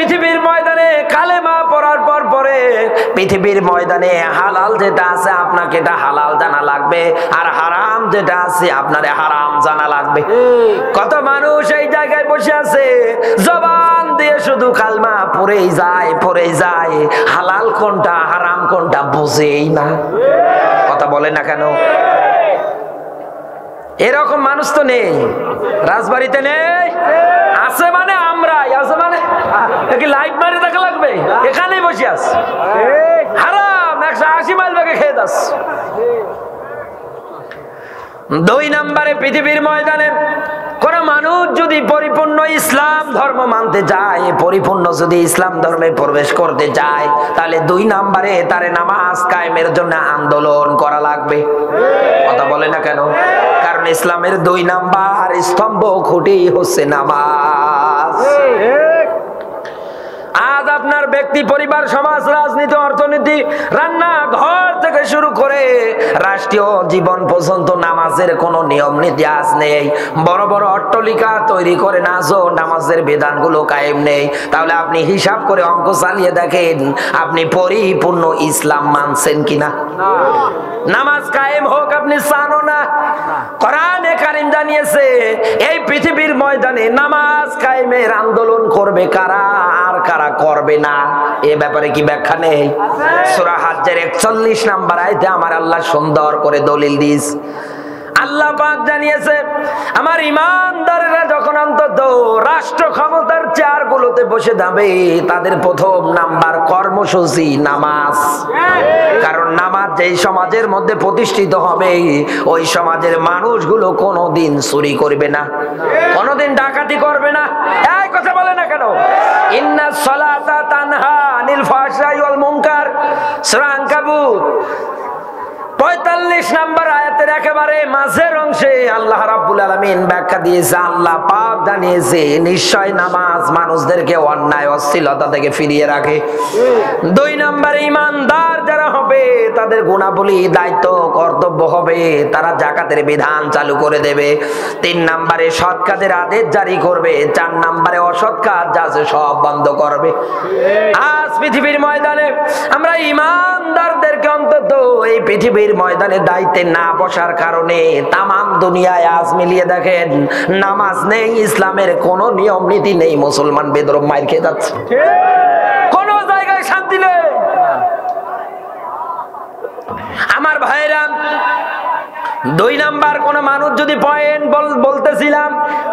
পৃথিবীর ময়দানে কালেমা পড়ার পরে পৃথিবীর ময়দানে হালাল যেটা আছে আপনাকে এটা হালাল জানা লাগবে, আর হারাম যেটা আছে আপনারে হারাম জানা লাগবে। কত মানুষ এই জায়গায় বসে আছে জবান দিয়ে শুধু কালমা পড়েই যায়, হালাল কোনটা হারাম কোনটা বুঝেই না। কথা বলে না কেন? এরকম মানুষ তো নেই, রাজবাড়িতে নেই, আছে মানে আমরাই, আছে মানে কি লাইট মারি দেখা লাগবে? এখানেই বসে আছে, হারাম 180 মাইল বেগে খেয়ে যাস। 2 নম্বরে পৃথিবীর ময়দানে কোন মানুষ যদি পরিপূর্ণ ইসলাম ধর্ম মানতে যায়, পরিপূর্ণ যদি ইসলাম ধর্মে প্রবেশ করতে যায়, তাহলে 2 নম্বরে তারে নামাজ কায়েমের জন্য আন্দোলন করা লাগবে। কথা বলে না কেন? কারণ ইসলামের 2 নাম্বার স্তম্ভ খুঁটি হচ্ছে নামাজ। আজ আপনার ব্যক্তি, পরিবার, সমাজ, রাজনীতি, অর্থনীতি, রান্না ঘর থেকে শুরু করে রাষ্ট্রীয় জীবন পর্যন্ত নামাজের কোনো নিয়ম নীতি আজ নেই। বড় বড় অট্টালিকা তৈরি করে নাজো নামাজের বিধানগুলো কায়েম নেই। তাহলে আপনি হিসাব করে অঙ্ক চালিয়ে দেখেন আপনি পরিপূর্ণ ইসলাম মানছেন কিনা। নামাজ কায়েম হোক আপনি চানো না। কোরআনে কারীম জানিয়েছে এই পৃথিবীর ময়দানে নামাজ কায়েমের আন্দোলন করবে কারা আর কারা করবে না, এ ব্যাপারে কি ব্যাখ্যা নেই? সূরা হাজ্জের 41 নম্বর আয়াতে আমার আল্লাহ সুন্দর করে দলিল দিস। আল্লাহ পাক জানিয়েছে আমার ঈমানদারেরা যখন অন্তত রাষ্ট্র ক্ষমতার চেয়ারগুলোতে বসে যাবে তাদের প্রথম নাম্বার কর্মসূচি নামাজ। কারণ নামাজ যেই সমাজের মধ্যে প্রতিষ্ঠিত হবে ওই সমাজের মানুষগুলো কোনোদিন চুরি করবে না, কোনোদিন ডাকাতি করবে না। এই কথা বলে না কেন? ইন্নাস সালাতা তানহা আনিল ফাহশাই ওয়াল মুনকার, সূরা আনকাবুত 45 নম্বর আয়াতের একেবারে মাঝের অংশে আল্লাহ রাব্বুল আলামিন ব্যাখ্যা দিয়েছে। আল্লাহ পাক জানিয়েছে নিশ্চয় নামাজ মানুষদেরকে অন্যায় অশ্লীলতা থেকে ফিরিয়ে রাখে। 2 নম্বরে ঈমানদার যারা হবে তাদের গুণাবলী, দায়িত্ব, কর্তব্য হবে তারা যাকাতের বিধান চালু করে দেবে। 3 নম্বরে সৎ কাজের আদেশ জারি করবে। 4 নম্বরে অসৎ কাজ যা আছে সব বন্ধ করবে। আজ পৃথিবীর ময়দানে আমরা ঈমানদারদেরকে অন্তত এই পৃথিবীর ময়দানে দায়িত্বে না বসার কারণে তামাম দুনিয়ায় আজ মিলিয়ে দেখেন নামাজ নেই, ইসলামের কোন নিয়ম নীতি নেই, মুসলমান বেদরম মাইর খেয়ে যাচ্ছে, কোন জায়গায় শান্তি নেই। আমার ভাইরা 2 নাম্বার কোন মানুষ যদি পয়েন্ট বলতেছিলাম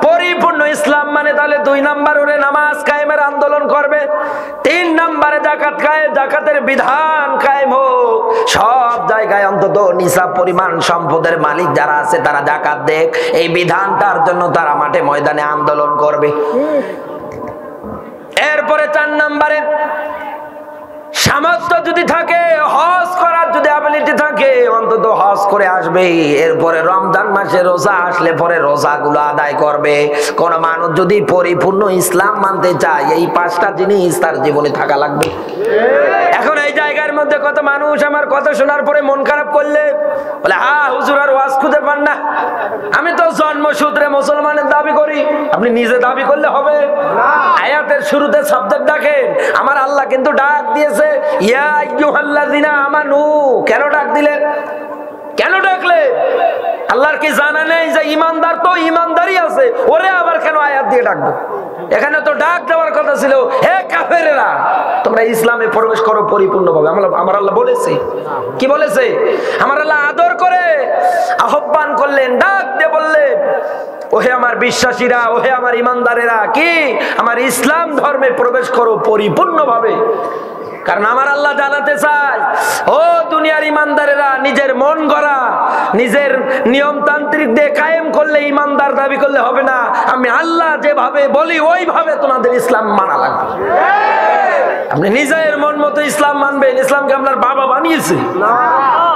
পরিপূর্ণ ইসলাম মানে তাহলে 2 নাম্বার ওরে নামাজ কায়েমের আন্দোলন করবে। 3 নাম্বারে যাকাতের বিধান কায়েম হোক, সব জায়গায় অন্তত নিসাব পরিমাণ সম্পদের মালিক যারা আছে তারা যাকাত দেখ, এই বিধানটার জন্য তারা মাঠে ময়দানে আন্দোলন করবে। এরপরে 4 নাম্বারে সামর্থ্য যদি থাকে, হজ করার যদি অ্যাবিলিটি থাকে অন্তত হজ করে আসবে। এরপরে রমজান মাসে রোজা আসলে পরে রোজাগুলো আদায় করবে। কোন মানুষ যদি পরিপূর্ণ ইসলাম মানতে চায় এই 5টা জিনিস তার জীবনে থাকা লাগবে। এখন এই জায়গার মধ্যে কত মানুষ আমার কথা শোনার পরে মন খারাপ করলে বলে হুজুর আর ওয়াজ খুঁজে পান না, আমি তো জন্মসূত্রে মুসলমানের দাবি করি। আপনি নিজে দাবি করলে হবে? আয়াতের শুরুতে সাবজেক্ট দেখেন, আমার আল্লাহ কিন্তু ডাক দিয়েছে ইয়া আইয়ুহাল্লাযিনা আমানু। কেন ডাক দিলেন? কেন ডাকলে? আল্লাহর কি জানা নেই যে ইমানদার তো ইমানদারই আছে, ওরে আবার কেন আয়াত দিয়ে ডাকবো? এখানে তো ডাক দেওয়ার কথা ছিল হে কাফেরেরা তোমরা ইসলামে প্রবেশ করো পরিপূর্ণভাবে। আমার আল্লাহ বলেছে, কি বলেছে? আমার আল্লাহ আদর করে আহ্বান করলেন, ডাক দিয়ে বললেন ওহে আমার বিশ্বাসীরা, ওহে আমার ইমানদারেরা, কি আমার ইসলাম ধর্মে প্রবেশ করো পরিপূর্ণভাবে। কারণ আমার আল্লাহ জানাতে চায় ও দুনিয়ার ইমানদারেরা, নিজের মন গড়া নিজের নিয়মতান্ত্রিক দিয়ে কায়েম করলে ইমানদার দাবি করলে হবে না। আমি আল্লাহ যেভাবে বলি ওইভাবে তোমাদের ইসলাম মানা লাগবে। আপনি নিজের মন মতো ইসলাম মানবেন, ইসলামকে আপনার বাবা বানিয়েছে?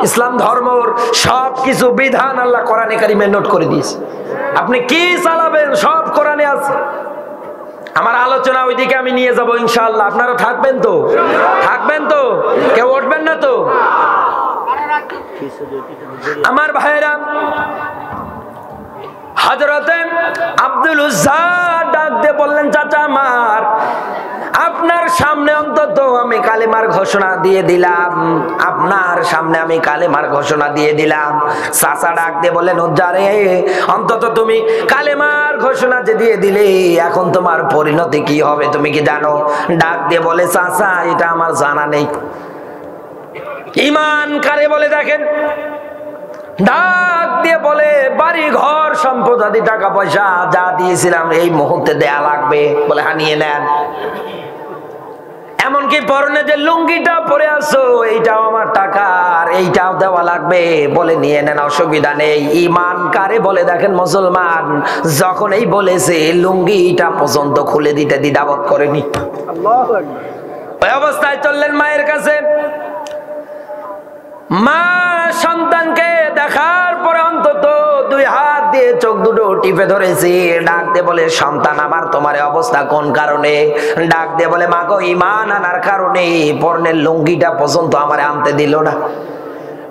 ইসলাম ধর্মর সবকিছু বিধান আল্লাহ কোরআনে কারিমে নোট করে দিয়েছে। আপনি কি চালাবেন সব কোরআনে আছে। আমার আলোচনা ওইদিকে আমি নিয়ে যাব ইনশাআল্লাহ। আপনারা থাকবেন তো? থাকবেন তো? কেউ উঠবেন না তো? আমার ভাইরা, হযরতে আব্দুল উজ্জা ডাক দিয়ে বললেন চাচা আমার, আপনি আপনার সামনে অন্তত আমি কালেমার ঘোষণা দিয়ে দিলাম, আপনার সামনে আমি কালেমার ঘোষণা দিয়ে দিলাম। চাচা ডাক দিয়ে বললেন, উজ্জারে অন্তত তুমি কালেমার ঘোষণা যে দিয়ে দিলে, এখন তোমার পরিণতি কি হবে তুমি কি জানো? ডাক দিয়ে বলে, চাচা এটা আমার জানা নেই। ঈমান কারে বলে দেখেন? ডাক দিয়ে বলে, বাড়ি ঘর সম্পদ আদি টাকা পয়সা যা দিয়েছিলাম এই মুহূর্তে দেয়া লাগবে। বলে হ্যাঁ নিয়ে নেন। এমনকি পরনে যে লুঙ্গিটা পরে আছো এইটাও আমার টাকা, আর এইটাও দেওয়া লাগবে। বলে নিয়ে নেন, অসুবিধা নেই। ঈমান কারে বলে দেখেন মুসলমান? যখন এই বলেছে লুঙ্গিটা পর্যন্ত খুলে দিতে দ্বিধাবোধ করেনি। ওই অবস্থায় চললেন মায়ের কাছে। মা সন্তানকে দেখার পরে অন্তত দুই হাত দিয়ে চোখ দুটো টিপে ধরেছি। ডাক দিয়ে বলে, সন্তান আমার তোমার অবস্থা কোন কারণে? ডাক দিয়ে বলে, মা গো ঈমান আনার কারণে পরনের লুঙ্গিটা পর্যন্ত আমার আনতে দিল না।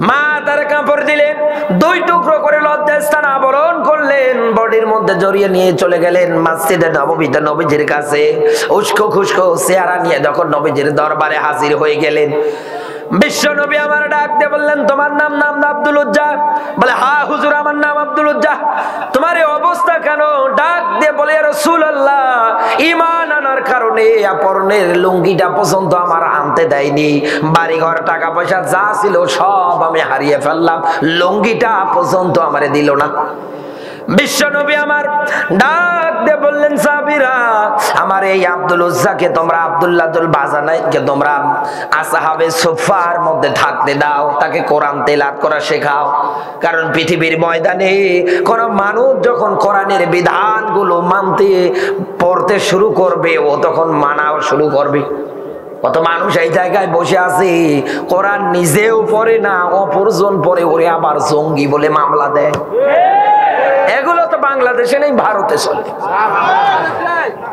মা তার কাপড় দিলেন, দুই টুকরো করে লজ্জাস্থান আবরণ করলেন, বডির মধ্যে জড়িয়ে নিয়ে চলে গেলেন মসজিদে নববীতে নবীজির কাছে। উস্কো খুস্কো চেহারা নিয়ে যখন নবীজির দরবারে হাজির হয়ে গেলেন, বিশ্ব নবী আমার ডাক দিয়ে বললেন, তোমার নাম আব্দুল উজ্জা? বলে হ্যাঁ হুজুর আমার নাম আব্দুল উজ্জা। তোমার এই অবস্থা কেন? ডাক দিয়ে বলে, রাসূলুল্লাহ ঈমান আনার কারণে পরনের লুঙ্গিটা পর্যন্ত আমার আনতে দেয়নি। বাড়ি ঘর টাকা পয়সা যা ছিল সব আমি হারিয়ে ফেললাম, লুঙ্গিটা পর্যন্ত আমারে দিল না। বিশ্ব নবী আমার ডাক দিয়ে বললেন, সাহাবীরা আমার এই আব্দুল উজ্জাকে তোমরা আব্দুল্লাহুল বাজানাইকে তোমরা আসহাবে সুফার মধ্যে থাকতে দাও, তাকে কোরআন তেলাওয়াত করা শেখাও। কারণ পৃথিবীর ময়দানে কোন মানুষ যখন কোরআনের বিধানগুলো মানতে পড়তে শুরু করবে, ও তখন মানাও শুরু করবে। কত মানুষ এই জায়গায় বসে আছে, কোরআন নিজেও পড়ে না, অপরজন পড়ে, ওরে আবার জঙ্গি বলে মামলা দেয়। এগুলো তো বাংলাদেশে নেই, ভারতে চলে।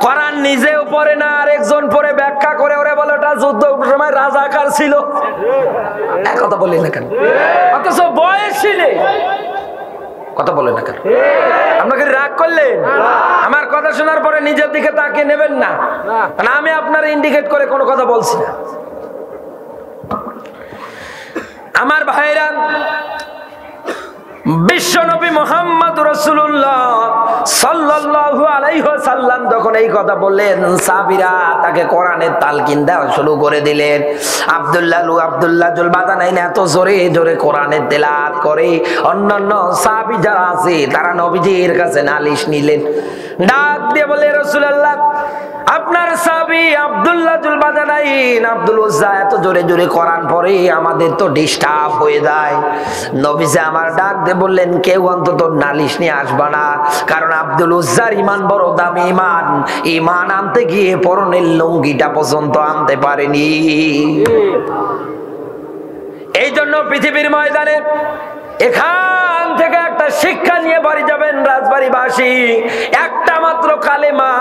কোরআন নিজেও পড়ে না, আর একজন পড়ে ব্যাখ্যা করে, ওরে বলে ওটা যুদ্ধ সময় রাজাকার ছিল। এক কথা বলি না কেন? অথচ বয়সই নেই, কথা বলে না কেন? আপনাকে রাগ করলেন? আমার কথা শোনার পরে নিজের দিকে তাকিয়ে নেবেন না, আমি আপনার ইন্ডিকেট করে কোনো কথা বলছি না। আমার ভাইরা, বিশ্বনবী মুহাম্মদ রাসূলুল্লাহ সাল্লাল্লাহু আলাইহি ওয়াসাল্লাম যখন এই কথা বললেন, সাহাবীরা তাকে কোরআনের তালকিন দেওয়া শুরু করে দিলেন। আব্দুল্লাহুল বাজানাইন এত জোরে জোরে কোরআনের তেলাওয়াত করে, অন্যান্য সাহাবী যারা আছে তারা নবীজির কাছে নালিশ নিলেন। ডাক দিয়ে বলে, রাসূলুল্লাহ আপনার সাহাবী আব্দুল্লাহুল বাজানাইন আব্দুল উজ্জা এত জোরে জোরে কোরআন পড়ে, আমাদের তো ডিস্টার্ব হয়ে যায়। নবীজি আমার ডাক দিয়ে বললেন, কেউ অন্তত নালিশ নিয়ে আসবা না, কারণ আব্দুল উজ্জার ঈমান বড় দামি ঈমান, ঈমান আনতে গিয়ে পরনের লুঙ্গিটা পর্যন্ত আনতে পারেনি। এই জন্য পৃথিবীর ময়দানে এখান থেকে একটা শিক্ষা নিয়ে বাড়ি যাবেন রাজবাড়িবাসী, একটা মাত্র কালেমা।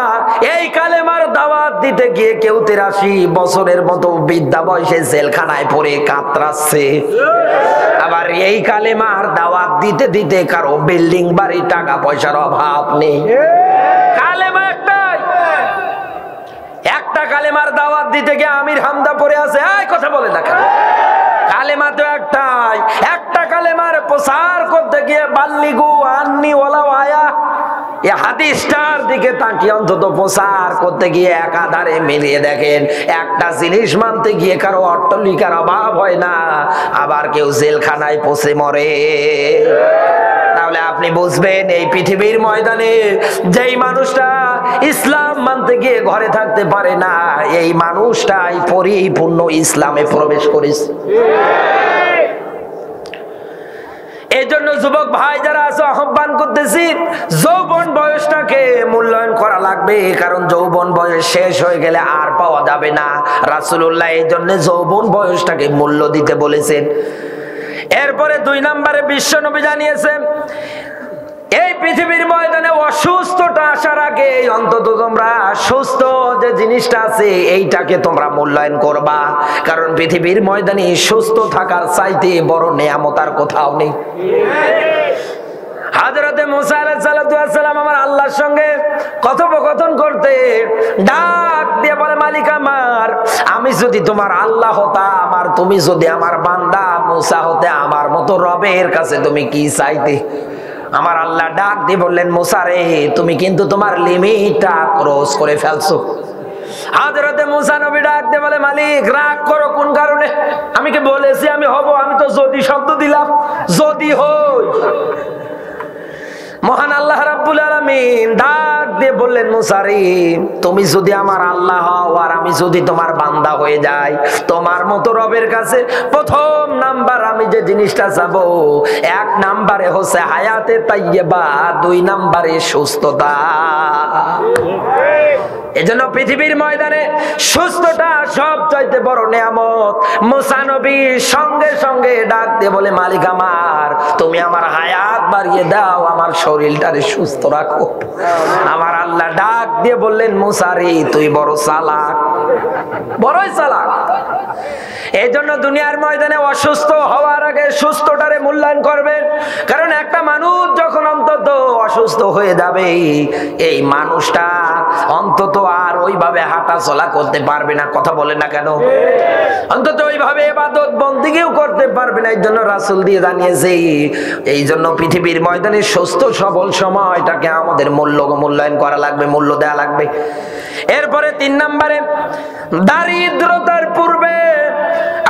এই কালেমার দাওয়াত দিতে গিয়ে কেউ 83 বছরের মতো বৃদ্ধা বয়সে জেলখানায় পড়ে কাতরাচ্ছে। আবার এই কালেমার দাওয়াত দিতে দিতে কারো বিল্ডিং বাড়ি টাকা পয়সার অভাব নেই। কালেমা একটাই, একটা কালেমার দাওয়াত দিতে গিয়ে আমির হামদা পড়ে আছে। এই কথা বলে দেখা, কালেমা তো একটাই, একটা কালেমার প্রচার করতে গিয়ে বাল্লিগু আন্নি ওয়ালা আয়া, এই হাদিসটার দিকে তাকিয়ে অন্তত প্রচার করতে গিয়ে একাধারে মিলিয়ে দেখেন, একটা জিনিস মানতে গিয়ে কারো অট্টালিকার অভাব হয় না, আবার কেউ জেলখানায় পচে মরে। তাহলে আপনি বুঝবেন, এই পৃথিবীর ময়দানে যেই মানুষটা ইসলাম মানতে গিয়ে ঘরে থাকতে পারে না, এই মানুষটাই পরিপূর্ণ ইসলামে প্রবেশ করেছে। এই জন্য যুবক ভাই যারা আছে, আহ্বান করতেছি, যৌবন বয়সটাকে মূল্যায়ন করা লাগবে, কারণ যৌবন বয়স শেষ হয়ে গেলে আর পাওয়া যাবে না। রাসূলুল্লাহ এই জন্য যৌবন বয়সটাকে মূল্য দিতে বলেছেন। এরপরে 2 নম্বরে বিশ্বনবী জানিয়েছেন, এই পৃথিবীর ময়দানে অসুস্থতা আসার আগে অন্তত তোমরা সুস্থ যে জিনিসটা আছে এইটাকে তোমরা মূল্যায়ন করবা, কারণ পৃথিবীর ময়দানে সুস্থ থাকার চাইতে বড় নিয়ামত আর কোথাও নেই। হযরতে মুসা আলাইহিস সালাম আমার আল্লাহর সঙ্গে কথোপকথন করতে ডাক দিয়ে বলে, মালিক আমার আমি যদি তোমার আল্লাহ হতাম আর তুমি যদি আমার বান্দা মুসা হতে, আমার মতো রবের কাছে তুমি কি চাইতে? আমার আল্লাহ ডাক দিয়ে বললেন, মুসা রে, তুমি কিন্তু তোমার লিমিটটা ক্রস করে ফেলছো। হযরতে মুসা নবী ডাক দিয়ে বলে, মালিক রাগ করো কোন কারণে? আমি কি বলেছি আমি হব? আমি তো যদি শব্দ দিলাম, যদি হই। মহান আল্লাহ রাব্বুল আলামিন ডাক দিয়ে বললেন, মুসা রে, তুমি যদি আমার আল্লাহ হও আর আমি যদি তোমার বান্দা হয়ে যাই, তোমার মতো রবের কাছে প্রথম নাম্বার আমি যে জিনিসটা চাবো, 1 নাম্বারে হচ্ছে হায়াতে তাইয়্যিবা, 2 নাম্বারে সুস্থতা। এজন্য পৃথিবীর ময়দানে সুস্থতা সবচাইতে বড় নিয়ামত। মুসা নবী সঙ্গে সঙ্গে ডাক দিয়ে বলে, মালিক আমার, তুমি আমার হায়াত বাড়িয়ে দাও, আমার শরীরটারে সুস্থ রাখো। আমার আল্লাহ ডাক দিয়ে বললেন, মুসা রে, তুই বড় চালাক, বড়ই চালাক। এই জন্য দুনিয়ার ময়দানে অসুস্থ হওয়ার আগে সুস্থটারে মূল্যায়ন করবেন। কারণ একটা মানুষ যখন অন্তত অসুস্থ হয়ে যাবে, এই মানুষটা অন্তত আর ওইভাবে হাঁটা চলা করতে পারবে না। কথা বলে না কেন? অন্তত ওইভাবে ইবাদত বন্দেগীও করতে পারবে না। এই জন্য রাসূল দিয়ে জানিয়েছে, এই জন্য পৃথিবীর ময়দানে সুস্থ সবল সময়টাকে আমাদের মূল্যায়ন করা লাগবে, মূল্য দেওয়া লাগবে। এরপরে 3 নম্বরে, দারিদ্রতার পূর্বে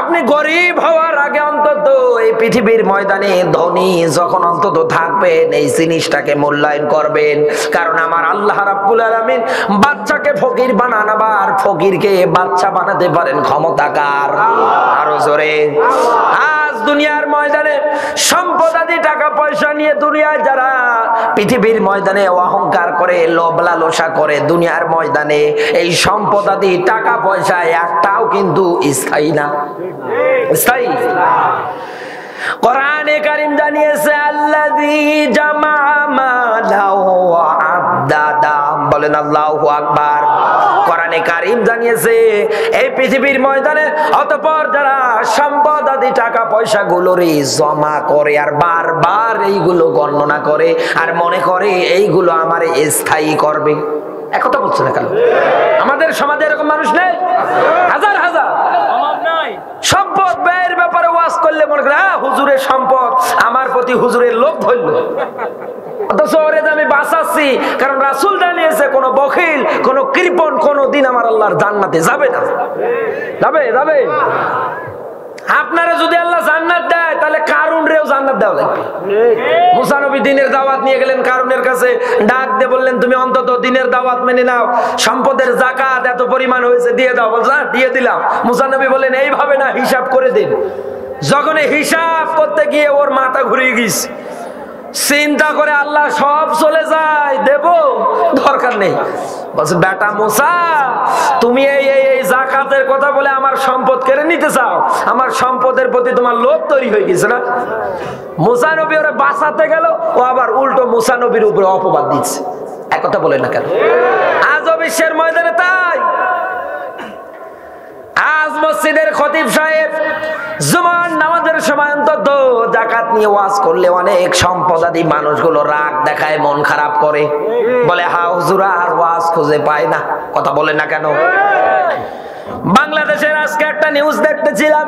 আপনি গরিব হওয়ার আগে অন্তত এই পৃথিবীর ময়দানে ধনী যখন অন্তত থাকবেন, এই জিনিসটাকে মূল্যায়ন করবেন। কারণ আমার আল্লাহ রাব্বুল আলামিন বাচ্চাকে ফকির বানান, আবার ফকিরকে বাচ্চা বানাতে পারেন ক্ষমতাকার। আরো জোরে। আজ দুনিয়ার ময়দানে সম্পদ আদি টাকা পয়সা নিয়ে দুনিয়ায় যারা পৃথিবীর ময়দানে অহংকার করে, লোভ লালসা করে, দুনিয়ার ময়দানে এই সম্পদ আদি টাকা পয়সা একটাও কিন্তু স্থায়ী না, স্থায়ী। কোরআনে কারীম জানিয়েছে, আল্লাযী জামা মালাহু ওয়া আদ্দাদা। বলেন আল্লাহু আকবার। কোরআনে কারীম জানিয়েছে, এই পৃথিবীর ময়দানে অতঃপর যারা সম্পদ আদি টাকা পয়সা গুলোরই জমা করে আর বারবার এইগুলো গণনা করে আর মনে করে এইগুলো আমার স্থায়ী করবে। একথা বলছে না কেন? আমাদের সমাজে এরকম মানুষ নেই? হাজার হাজার। সম্পদ ব্যয়ের ব্যাপারে ওয়াজ করলে মনে করে, হ্যাঁ হুজুরের সম্পদ, আমার প্রতি হুজুরের লোভ ধরল। অথচ ওরে আমি বাঁচাচ্ছি, কারণ রাসূল জানিয়েছে কোন বখিল, কোন কৃপণ কোনদিন আমার আল্লাহর জান্নাতে যাবে না। যাবে? যাবে? আপনারা যদি আল্লাহ জান্নাত দেয়, তাহলে কারুনরেও জান্নাত দেওয়া লাগবে। মুসা নবী দ্বীনের দাওয়াত নিয়ে গেলেন কারুনের কাছে, ডাক দিয়ে বললেন, তুমি অন্তত দ্বীনের দাওয়াত মেনে নাও, সম্পদের যাকাত এত পরিমাণ হয়েছে দিয়ে দাও। বলছে দিয়ে দিলাম। মুসা নবী বললেন, এইভাবে না, হিসাব করে দিন। যখন হিসাব করতে গিয়ে ওর মাথা ঘুরিয়ে গেছে, চিন্তা করে আল্লাহ সব চলে যায়, দেব দরকার নেই। বলছে, বেটা মুসা, তুমি এই যাকাতের কথা বলে আমার সম্পদ কেড়ে নিতে চাও? আমার সম্পদের প্রতি তোমার লোভ তৈরি হয়ে গেছে না? মুসা নবী ওরা বাঁচাতে গেল, ও আবার উল্টো মুসা নবীর উপরে অপবাদ দিচ্ছে। এক কথা বলে না কেন? আজও বিশ্বের ময়দানে তাই। আজ মসজিদের খতিব সাহেব জুমার নামাজের সময় অন্তত যাকাত নিয়ে ওয়াজ করলে অনেক সম্পদাদি মানুষগুলো রাগ দেখায়, মন খারাপ করে, বলে হা হুজুর আর ওয়াজ খুঁজে পায় না। কথা বলে না কেন? বাংলাদেশের আজকে একটা নিউজ দেখতেছিলাম,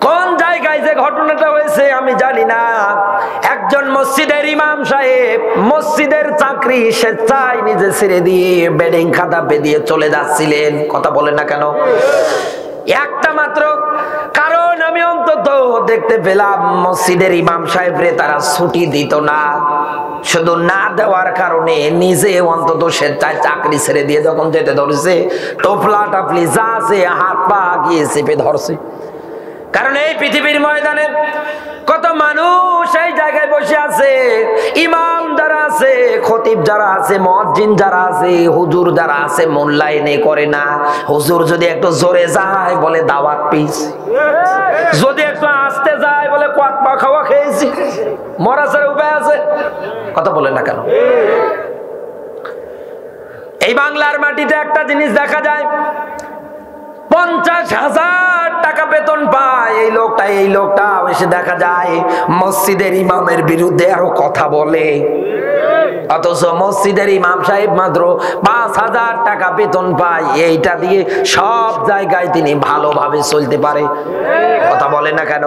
কোন জায়গায় যে ঘটনাটা হয়েছে আমি জানি না। একজন মসজিদের ইমাম সাহেব মসজিদের চাকরি স্বেচ্ছায় নিজে ছেড়ে দিয়ে বেডিং খাতা বেঁধে চলে যাচ্ছিলেন। কথা বলেন না কেন? একটা মাত্র কারণ আমি অন্তত দেখতে পেলাম, মসজিদের ইমাম সাহেবরে তারা ছুটি দিত না। শুধু না দেওয়ার কারণে নিজে অন্তত স্বেচ্ছায় চাকরি ছেড়ে দিয়ে যখন যেতে ধরেছে, টোপলা টাপলি যা আছে হাত পা গিয়ে চেপে ধরছে। কারণ এই পৃথিবীর ময়দানে কত মানুষ এই জায়গায় বসে আছে, ইমাম যারা আছে, খতিব যারা আছে, মুয়াজ্জিন যারা আছে, হুজুর যারা আছে, মূল্যায়ন করে না। হুজুর যদি একটু জোরে যায় বলে দাওয়াত পিস, যদি একটু আস্তে যায় বলে কোয়াত খাওয়া খেয়েছি, মরাছের উপায় আছে। কথা বলে না কেন? এই বাংলার মাটিতে একটা জিনিস দেখা যায়, 50,000 টাকা বেতন পায় এই লোকটা এসে দেখা যায় মসজিদের ইমামের বিরুদ্ধে আরো কথা বলে। অথচ মসজিদের ইমাম সাহেব মাত্র 5,000 টাকা বেতন পায়, এইটা দিয়ে সব জায়গায় তিনি ভালোভাবে চলতে পারে। কথা বলে না কেন?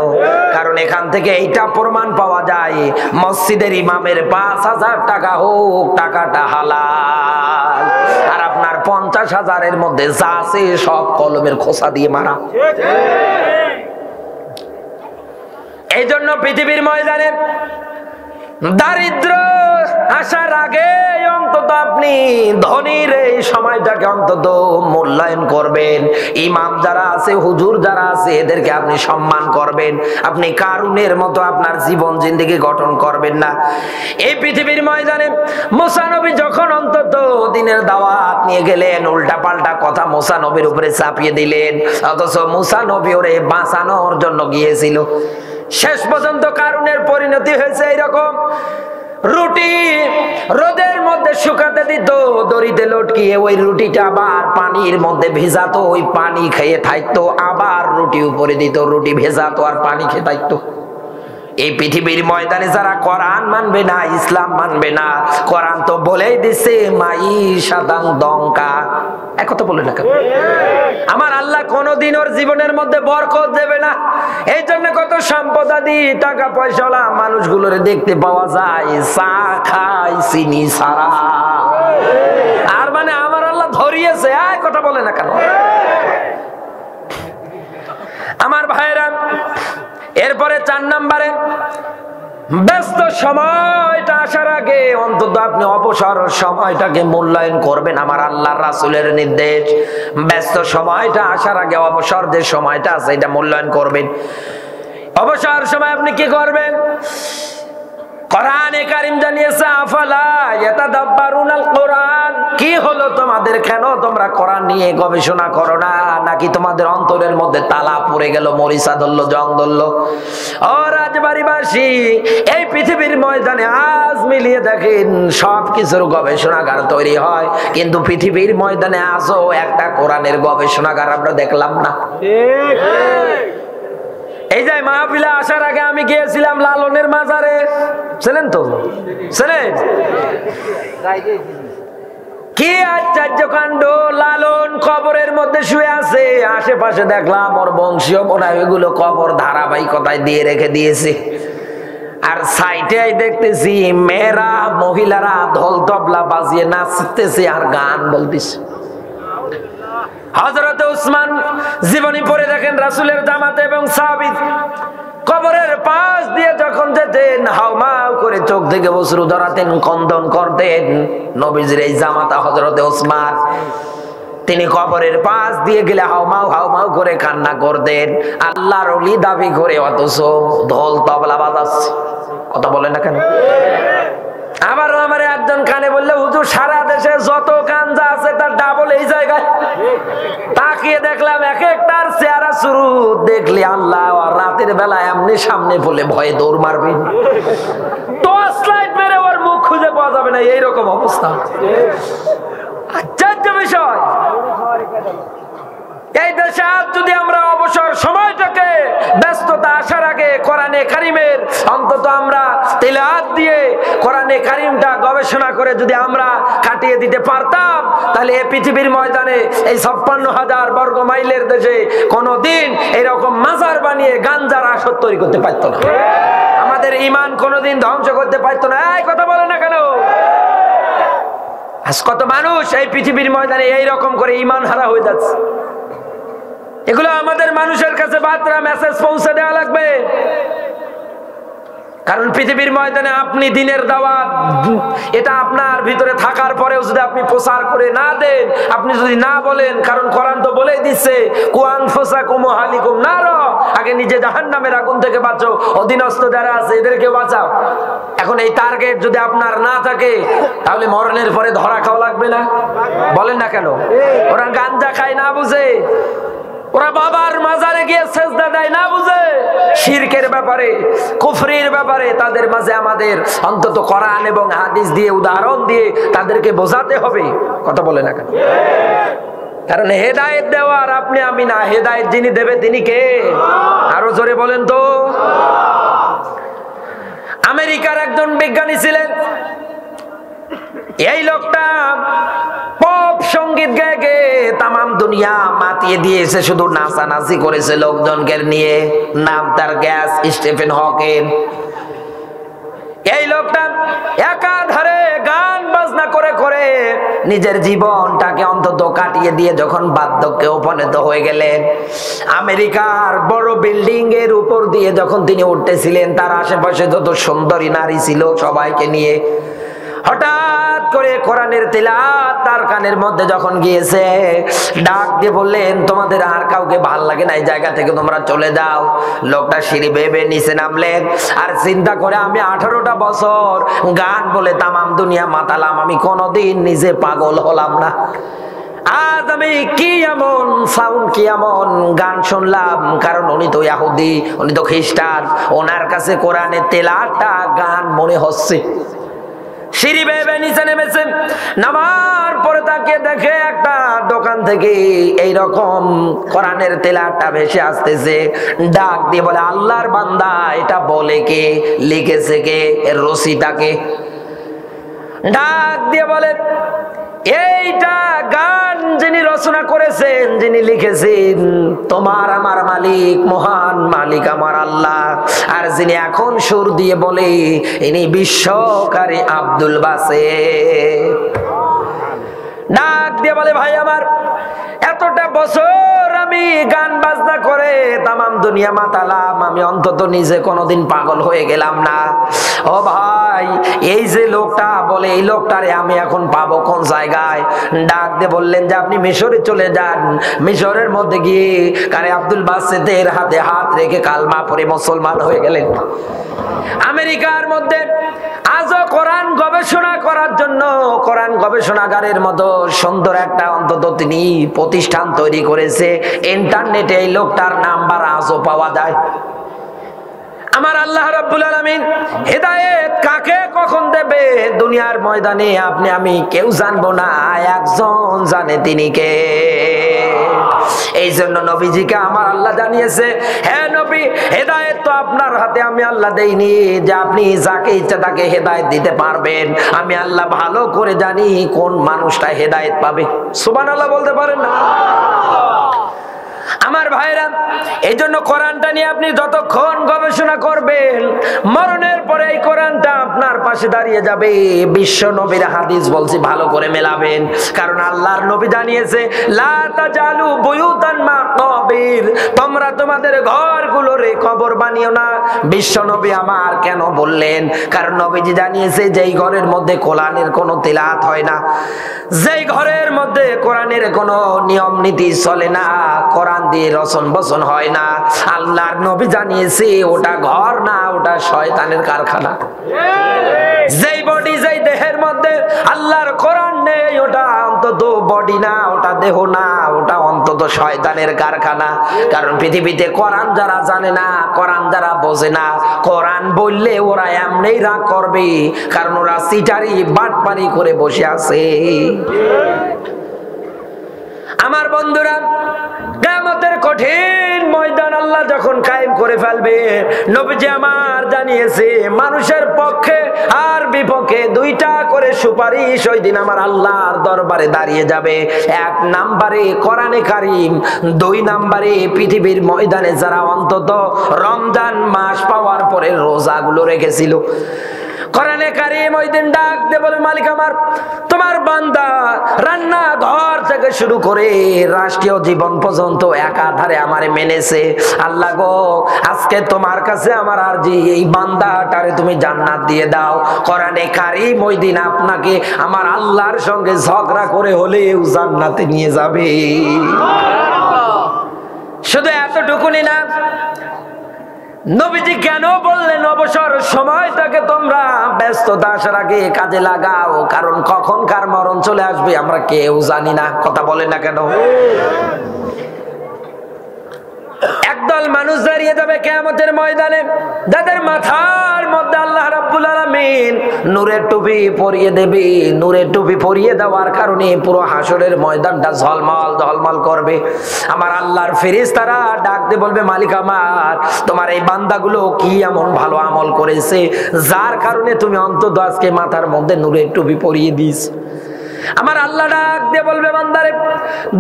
কারণ এখান থেকে এইটা প্রমাণ পাওয়া যায়, মসজিদের ইমামের 5,000 টাকা হোক, টাকাটা হালাল। আর আপনার 50,000-এর মধ্যে যা আছে সব কলমের খোসা দিয়ে মারা। এই জন্য পৃথিবীর ময়দানে দারিদ্র আসার আগে অন্তত আপনি ধনীর এই সময়টাকে অন্তত মূল্যায়ন করবেন। ইমাম যারা আছে, হুজুর যারা আছে, এদেরকে আপনি সম্মান করবেন। আপনি কারুনের মতো আপনার জীবন জিন্দেগি গঠন করবেন না। এই পৃথিবীর ময়দানে মুসা নবী যখন অন্তত দিনের দাওয়াত নিয়ে গেলেন, উল্টা পাল্টা কথা মুসা নবীর উপরে চাপিয়ে দিলেন, অথচ মুসা নবী ওরে বাঁচানোর জন্য গিয়েছিল। শেষ পর্যন্ত কারুনের পরিণতি হয়েছে এইরকম, রুটি রোদের মধ্যে শুকাতে দিত, দড়িতে লটকিয়ে ওই রুটিটা আবার পানির মধ্যে ভেজাতো, ওই পানি খেয়ে থাকতো, আবার রুটি উপরে দিত, রুটি ভেজাতো আর পানি খেয়ে থাকতো। এই পৃথিবীর ময়দানে যারা কোরআন মানবে না, ইসলাম মানবে না, কোরআন তো বলেই দিচ্ছে মাইশাতান দঙ্কা। একথা বলে না কেন? আমার আল্লাহ কোনদিন ওর জীবনের মধ্যে বরকত দেবে না। এই জন্য কত সম্পদাদি টাকা পয়সাওয়ালা মানুষগুলোর দেখতে পাওয়া যায় চা খায় চিনি ছাড়া। আর মানে আমার আল্লাহ ধরিয়েছে, কথা বলে না কেন? আমার ভাইরা, এরপরে 4 নম্বরে, ব্যস্ত সময়টা আসার আগে অন্তত আপনি অবসর সময়টাকে মূল্যায়ন করবেন। আমার আল্লাহর রাসূলের নির্দেশ, ব্যস্ত সময়টা আসার আগে অবসর যে সময়টা আছে এটা মূল্যায়ন করবেন। অবসর সময় আপনি কি করবেন? কোরআনে কারীম জানিয়েছে আফালা ইয়াতাদাব্বারুনাল কোরআন। কি হলো তোমাদের, কেন তোমরা কোরআন নিয়ে গবেষণা করো না? নাকি তোমাদের অন্তরের মধ্যে তালা পড়ে গেল, মরিচা ধরলো, জং ধরলো? ও রাজবাড়িবাসী, এই পৃথিবীর ময়দানে আজ মিলিয়ে দেখেন সব কিছুর গবেষণাগার তৈরি হয়, কিন্তু পৃথিবীর ময়দানে আজও একটা কোরআনের গবেষণাগার আমরা দেখলাম না। এই যে মাহফিলে আসার আগে আমি গিয়েছিলাম লালনের মাজারে, ছিলেন তো? ছিলেন? কি আশ্চর্য কাণ্ড! লালন কবরের মধ্যে শুয়ে আছে, আশেপাশে দেখলাম ওর বংশীয় মনে এগুলো কবর ধারাবাহিকতায় দিয়ে রেখে দিয়েছে। আর সাইডে দেখতেছি মেয়েরা, মহিলারা ঢোল তবলা বাজিয়ে নাচতেছে আর গান বলতেছে। হযরত উসমান জীবনী পড়ে দেখেন, রাসূলের জামাতে এবং সাহাবী কবরের পাশ দিয়ে যখন যেতেন হাউমাউ করে চোখ থেকে অশ্রু ধরাতেন, কন্দন করতেন। নবীজির এই জামাতা হযরতে উসমান, তিনি কবরের পাশ দিয়ে গেলে হাউমাউ হাউমাউ করে কান্না করতেন। আল্লাহর ওলি দাবি করে অথচ ঢোল তবলা বাজাচ্ছে। কথা বলেন না কেন? আবার আমার একজন কানে বললে, হুজুর সারা দেশে যত গাঞ্জা আছে তার ডাবল এই জায়গায়। তাকিয়ে দেখলাম এক একটার চেহারা শুরু দেখলি আল্লাহ, আর রাতের বেলা এমনি সামনে বলে ভয়ে দৌড় মারবে, টর্চ লাইট মেরে ওর মুখ খুঁজে পাওয়া যাবে না, এইরকম অবস্থা। আশ্চর্য বিষয়, এই দেশে আজ যদি আমরা অবসর সময়টাকে ব্যস্ততা আসার আগে কোরআনে কারিমের অন্তত আমরা তেলাওয়াত দিয়ে কোরআনে কারিমটা গবেষণা করে যদি আমরা কাটিয়ে দিতে পারতাম, তাহলে এই পৃথিবীর ময়দানে এই 56,000 বর্গ মাইলের দেশে কোনোদিন এরকম মাজার বানিয়ে গাঞ্জার আসর তৈরি করতে পারতো না। আমাদের ঈমান কোনোদিন ধ্বংস করতে পারতো না। এই কথা বলে না কেন? আজ কত মানুষ এই পৃথিবীর ময়দানে এইরকম করে ঈমান হারা হয়ে যাচ্ছে। এগুলো আমাদের মানুষের কাছে বার্তা মেসেজ পৌঁছে দেওয়া লাগবে। কারণ পৃথিবীর ময়দানে আপনি দিনের দাওয়াত, এটা আপনার ভিতরে থাকার পরেও যদি আপনি প্রচার করে না দেন, আপনি যদি না বলেন, কারণ কোরআন তো বলেই দিচ্ছে কুআনফুসাকুম ওয়াহালিকুম নার, আগে নিজে জাহান্নামের আগুন থেকে বাঁচো, অধীনস্থ যারা আছে এদেরকে বাঁচাও। এখন এই টার্গেট যদি আপনার না থাকে, তাহলে মরণের পরে ধরা খাওয়া লাগবে না? বলেন না কেন? ওরা গাঞ্জা খায় না বুঝে, ওরা বাবার মাজারে গিয়ে সেজদা দেয় না বুঝে, শিরকের ব্যাপারে, কুফরির ব্যাপারে তাদের মাঝে আমাদের অন্তত কোরআন এবং হাদিস দিয়ে উদাহরণ দিয়ে তাদেরকে বোঝাতে হবে। কথা বলে না কেন? কারণ হেদায়েত দেওয়ার আপনি আমি না, হেদায়েত যিনি দেবে তিনি কে? আরো জোরে বলেন তো। আমেরিকার একজন বিজ্ঞানী ছিলেন, এই লোকটা পপ সঙ্গীত গায়ে গেয়ে তামাম দুনিয়া মাতিয়ে দিয়েছে, শুধু নাচানাচি করেছে লোকজনকে নিয়ে। নাম তার গ্যাস স্টিফেন হকিং। এই লোকটা একাধারে গান বাজনা করে করে নিজের জীবনটাকে অন্তত কাটিয়ে দিয়ে যখন বার্ধক্যে উপনীত হয়ে গেলেন, আমেরিকার বড় বিল্ডিং এর উপর দিয়ে যখন তিনি উঠতেছিলেন, তার আশেপাশে যত সুন্দরী নারী ছিল সবাইকে নিয়ে হঠাৎ করে কোরআনের তিলাওয়াত তার কানের মধ্যে যখন গিয়েছে, ডাক দিয়ে বললেন, তোমাদের আর কাউকে ভাল লাগে না, এই জায়গা থেকে তোমরা চলে যাও। লোকটা সিঁড়ি বেয়ে বেয়ে নিচে নামলেন আর চিন্তা করে, আমি 18টা বছর গান বলে তামাম দুনিয়া মাতালাম, আমি কোনোদিন নিজে পাগল হলাম না। আজ আমি কি এমন সাউন্ড, কি এমন গান শুনলাম? কারণ উনি তো ইহুদি, উনি তো খ্রিস্টান, ওনার কাছে কোরআনের তেলাওয়াতটা গান মনে হচ্ছে। সিঁড়ি বেয়ে বেয়ে নিচে নেমেছে, নামার পরে তাকে দেখে একটা দোকান থেকে এইরকম কোরআনের তেলাওয়াতটা ভেসে আসতেছে। ডাক দিয়ে বলে, আল্লাহর বান্দা, এটা বলে কে, লিখেছে কে, এর রসিটাকে? ডাক দিয়ে বলে, এইটা গান যিনি রচনা করেছেন, যিনি লিখেছেন, তোমার আমার মালিক, মহান মালিক আমার আল্লাহ। আর যিনি এখন সুর দিয়ে বলে, ইনি বিশ্বকারী আব্দুল বাসেত। ডাক দিয়ে বলে, ভাই আমার, এতটা বছর আমি গান বাজনা করে তামাম দুনিয়া মাতালাম, আমি অন্তত নিজে কোনোদিন পাগল হয়ে গেলাম না। ও ভাই, এই যে লোকটা বলে, এই লোকটারে আমি এখন পাবো কোন জায়গায়? ডাক দিয়ে বললেন যে, আপনি মিশরে চলে যান, মিশরের মধ্যে গিয়ে কারে আব্দুল বাসেতের হাতে হাত রেখে কালমা পড়ে মুসলমান হয়ে গেলেন। আমেরিকার মধ্যে আজও কোরআন গবেষণা করার জন্য কোরআন গবেষণাগারের মতো সুন্দর একটা অন্তত তিনি প্রতিষ্ঠান তৈরি করেছে। ইন্টারনেটে এই লোকটার নাম্বার আজও পাওয়া যায়। আমার আল্লাহ রাব্বুল আলামিন হেদায়েত কাকে কখন দেবে দুনিয়ার ময়দানে আপনি আমি কেউ জানবো না, একজন জানে, তিনি কে। এই জন্য নবীজিকে আমার আল্লাহ জানিয়েছে, হে নবী, হেদায়েত তো আপনার হাতে আমি আল্লাহ দেইনি যে আপনি যাকে ইচ্ছা তাকে হেদায়েত দিতে পারবেন। আমি আল্লাহ ভালো করে জানি কোন মানুষটা হেদায়েত পাবে। সুবহানাল্লাহ বলতে পারেন না? আমার ভাইরা, এই জন্য কোরআনটা নিয়ে আপনি যতক্ষণ গবেষণা করবেন, মরণের পরে এই কোরআনটা আপনার পাশে দাঁড়িয়ে যাবে। বিশ্ব নবীর হাদিস বলছি, ভালো করে মেলাবেন, কারণ আল্লাহর নবী জানিয়েছে, লা তাজালু বুয়ুতান মাকাবির, তোমরা তোমাদের ঘরগুলোরে কবর বানিও না। বিশ্ব নবী আমার কেন বললেন? কারণ নবীজি জানিয়েছে, যেই ঘরের মধ্যে কোরআনের কোনো তিলাওয়াত হয় না, যেই ঘরের মধ্যে কোরআনের কোনো নিয়ম নীতি চলে না, কোরআন দিয়ে রচন বচন হয় না, আল্লাহর নবী জানিয়েছে ওটা ঘর না, ওটা শয়তানের কারখানা। যেই বডি, যেই দেহের মধ্যে আল্লাহর কোরআন নেই, ওটা অন্তত বডি না, ওটা দেহ না, ওটা অন্তত শয়তানের কারখানা। কারণ পৃথিবীতে কোরআন যারা জানে না, কোরআন যারা বোঝে না, কোরআন বললে ওরা এমনি রাগ করবে, কারণ ওরা সিটারি বাটপারি করে বসে আছে। আমার বন্ধুরা, কিয়ামতের কঠিন ময়দান আল্লাহ যখন কায়েম করে ফেলবে, নবীজি আমার জানিয়েছে, মানুষের পক্ষে আর বিপক্ষে দুইটা করে সুপারিশ ওই দিন আমার আল্লাহর দরবারে দাঁড়িয়ে যাবে। এক নাম্বারে কোরআনে কারীম, দুই নাম্বারে পৃথিবীর ময়দানে যারা অন্তত রমজান মাস পাওয়ার পরে রোজাগুলো রেখেছিল। কোরআনে কারীম ওই দিন ডাক দিয়ে বলে, মালিক আমার, তোমার বান্দা রান্না ঘর থেকে শুরু করে রাষ্ট্রীয় জীবন পর্যন্ত একাধারে আমারে মেনেছে। আল্লাহ গো, আজকে তোমার কাছে আমার আরজি, এই বান্দাটারে তুমি জান্নাত দিয়ে দাও। কোরআনে কারীম ওই দিন আপনাকে আমার আল্লাহর সঙ্গে ঝগড়া করে হলেও জান্নাতে নিয়ে যাবে। শুধু এতটুকুনি না, নবীজি কেন বললেন অবসর সময়টাকে তোমরা ব্যস্ততা আসার আগে কাজে লাগাও, কারণ কখন কার মরণ চলে আসবে আমরা কেউ জানি না। কথা বলেন না কেন? একদল একদল মানুষ দাঁড়িয়ে যাবে কিয়ামতের ময়দানে, যাদের মাথার মধ্যে আল্লাহ রাব্বুল আলামিন নূরের টুপি পরিয়ে দেবে। নূরের টুপি পরিয়ে দেওয়ার কারণে পুরো হাসরের ময়দানটা ঝলমল ঝলমল করবে। আমার আল্লাহর ফেরেশতারা ডাক দিয়ে বলবে, মালিক আমার, তোমার এই বান্দাগুলো কি এমন ভালো আমল করেছে যার কারণে তুমি অন্তত আজকে মাথার মধ্যে নূরের টুপি পরিয়ে দিস। আমার আল্লাহ ডাক দিয়ে বলবে, বান্দারে,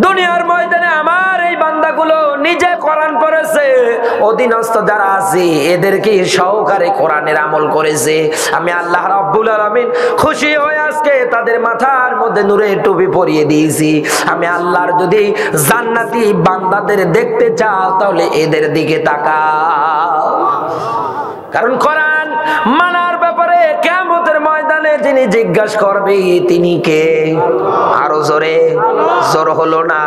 দুনিয়ার ময়দানে আমার এই বান্দাগুলো নিজে কোরআন পড়েছে, অধীনস্থ যারা আছে এদেরকে সহকারে কোরআনের আমল করেছে। আমি আল্লাহ রাব্বুল আলামিন খুশি হয়ে আজকে তাদের মাথার মধ্যে নূরের টুপি পরিয়ে দিয়েছি। আমি আল্লাহর যদি জান্নাতি বান্দাদের দেখতে চাও তাহলে এদের দিকে তাকাও। কারণ কোরআন মানার ব্যাপারে কিয়ামতের ময়দানে যিনি জিজ্ঞাসা করবে তিনি কে? আরো জোরে, জোর হলো না?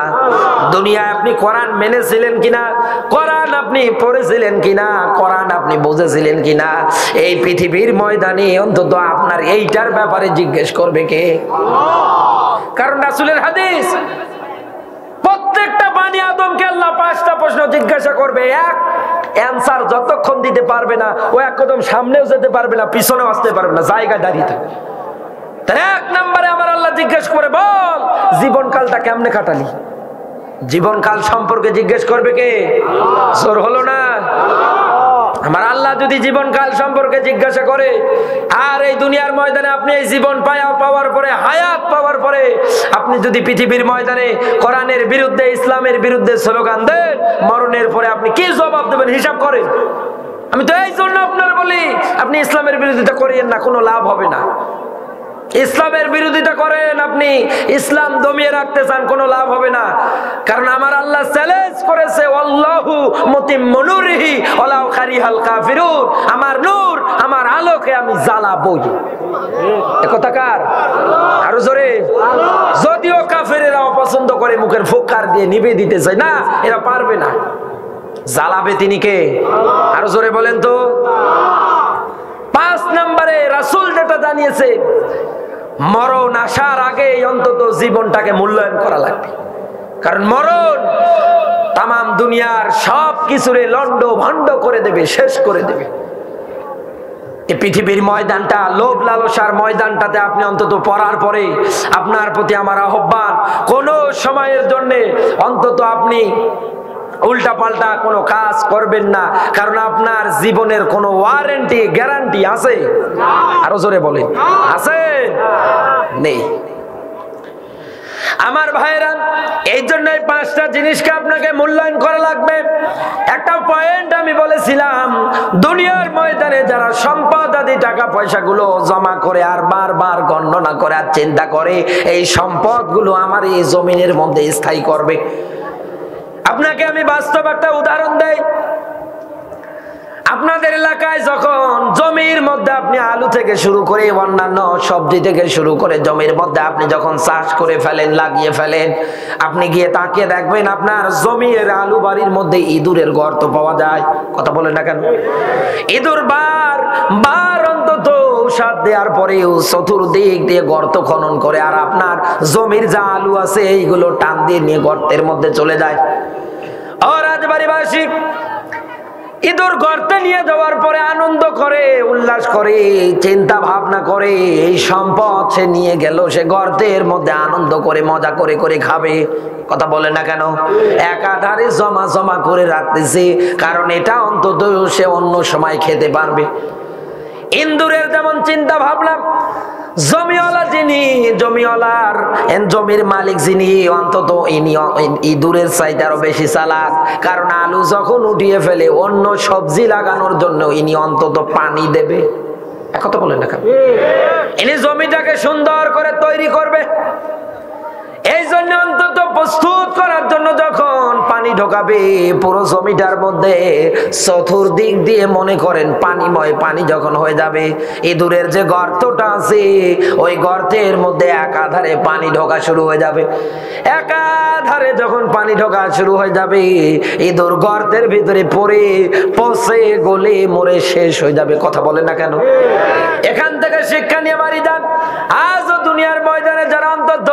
দুনিয়ায় আপনি কোরআন মেনেছিলেন কিনা, কোরআন আপনি পড়েছিলেন কিনা, কোরআন আপনি বুঝেছিলেন কিনা, এই পৃথিবীর ময়দানে অন্তত আপনার এইটার ব্যাপারে জিজ্ঞেস করবে কে? কারণ রাসূলের হাদিস, প্রত্যেকটা বানি আদমকে আল্লাহ 5টা প্রশ্ন জিজ্ঞাসা করবে। এক অ্যানসার যতক্ষণ দিতে পারবে না, ও এক কদম সামনেও যেতে পারবে না, পিছনেও আসতে পারবে না, জায়গায় দাঁড়িয়ে থাকবে। তার 1 নম্বরে আমার আল্লাহ জিজ্ঞেস করে, বল জীবনকালটা কেমনে কাটালি? জীবনকাল সম্পর্কে জিজ্ঞেস করবে কে? জোর হলো না? আমার আল্লাহ যদি জীবনকাল সম্পর্কে জিজ্ঞাসা করে, আর এই দুনিয়ার ময়দানে আপনি এই জীবন পাওয়ার পরে, হায়াত পাওয়ার পরে আপনি যদি পৃথিবীর ময়দানে কোরআনের বিরুদ্ধে, ইসলামের বিরুদ্ধে স্লোগান দেন, মরণের পরে আপনি কি জবাব দেবেন হিসাব করেন। আমি তো এই জন্য আপনারা বলি, আপনি ইসলামের বিরোধিতা করিয়েন না, কোনো লাভ হবে না। ইসলামের বিরোধিতা করেন, আপনি ইসলাম দমিয়ে রাখতে চান, কোনো লাভ হবে না। কারণ আমার আল্লাহ চ্যালেঞ্জ করেছে, আল্লাহু মুতিম্মু নূরিহি ওয়ালাউ কারিহাল কাফিরুন, আমার নূর, আমার আলোকে আমি জ্বালাবই। এ কথা কার? আরো জোরে। যদিও কাফেরেরা অপছন্দ করে, মুখের ফুৎকার দিয়ে নিভে দিতে চায়, না, এরা পারবে না। জ্বালাবে তিনি কে? আরো জোরে বলেন তো। 5 নম্বরে রাসূল যেটা জানিয়েছে, মরণ আসার আগে অন্তত জীবনটাকে মূল্যায়ন করা লাগবে। কারণ মরণ তামাম দুনিয়ার সব কিছুরে লন্ড ভন্ড করে দেবে, শেষ করে দেবে। এই পৃথিবীর ময়দানটা, লোভ লালসার ময়দানটাতে আপনি অন্তত পড়ার পরে আপনার প্রতি আমার আহ্বান, কোন সময়ের জন্য অন্তত আপনি উল্টা পাল্টা কোনো কাজ করবেন না। কারণ আপনার জীবনের কোনো ওয়ারেন্টি, গ্যারান্টি আছে? আরো জোরে বলেন, আছে? নেই। আমার ভাইরা, এই জন্য 5টা জিনিসকে আপনাকে মূল্যায়ন করা লাগবে। একটা পয়েন্ট আমি বলেছিলাম, দুনিয়ার ময়দানে যারা সম্পদ আদি টাকা পয়সাগুলো জমা করে আর বারবার গণনা করে আর চিন্তা করে এই সম্পদগুলো আমার এই জমিনের মধ্যে স্থায়ী করবে। আপনাকে আমি বাস্তব একটা উদাহরণ দেই। আপনাদের এলাকায় যখন জমির মধ্যে আপনি আলু থেকে শুরু করে অন্যান্য সবজি থেকে শুরু করে জমির মধ্যে আপনি যখন চাষ করে ফেলেন, লাগিয়ে ফেলেন, আপনি গিয়ে তাকিয়ে দেখবেন আপনার জমির আলু বাড়ির মধ্যে ইঁদুরের গর্ত পাওয়া যায়। কথা বলেন না কেন? ইঁদুর বার অন্তত ঔষধ দেওয়ার পরেও চতুর্দিক দিয়ে গর্ত খনন করে আর আপনার জমির যা আলু আছে এইগুলো টান দিয়ে নিয়ে গর্তের মধ্যে চলে যায়। ও রাজবাড়িবাসী, ইঁদুর গর্তে নিয়ে যাওয়ার পরে আনন্দ করে, উল্লাস করে, চিন্তা ভাবনা করে এই সম্পদ সে নিয়ে গেল, সে গর্তের মধ্যে আনন্দ করে মজা করে করে খাবে। কথা বলে না কেন? একাধারে জমা জমা করে রাখতেছে, কারণ এটা অন্তত সে অন্য সময় খেতে পারবে। ইন্দুরের যেমন চিন্তা ভাবনা, জমিওয়ালা যিনি, জমিওয়ালার জমির মালিক যিনি, অন্তত ইঁদুরের চাইতে আরো বেশি চালাক। কারণ আলু যখন উঠিয়ে ফেলে অন্য সবজি লাগানোর জন্য ইনি অন্তত পানি দেবে। কথা বলেন না কেন? ইনি জমিটাকে সুন্দর করে তৈরি করবে। এই জন্য অন্তত প্রস্তুত করার জন্য যখন পানি ঢোকাবে পুরো জমিটার মধ্যে, চতুর্দিক দিয়ে মনে করেন পানিময়, পানি যখন হয়ে যাবে, ইঁদুরের যে গর্তটা আছে ওই গর্তের মধ্যে একাধারে পানি ঢোকা শুরু হয়ে যাবে। একাধারে যখন পানি ঢোকা শুরু হয়ে যাবে, ইঁদুর গর্তের ভিতরে পড়ে পচে গলে মরে শেষ হয়ে যাবে। কথা বলেন না কেন? এখান থেকে শিক্ষা নিয়ে বাড়ি যান। আজও দুনিয়ার ময়দানে যারা অন্তত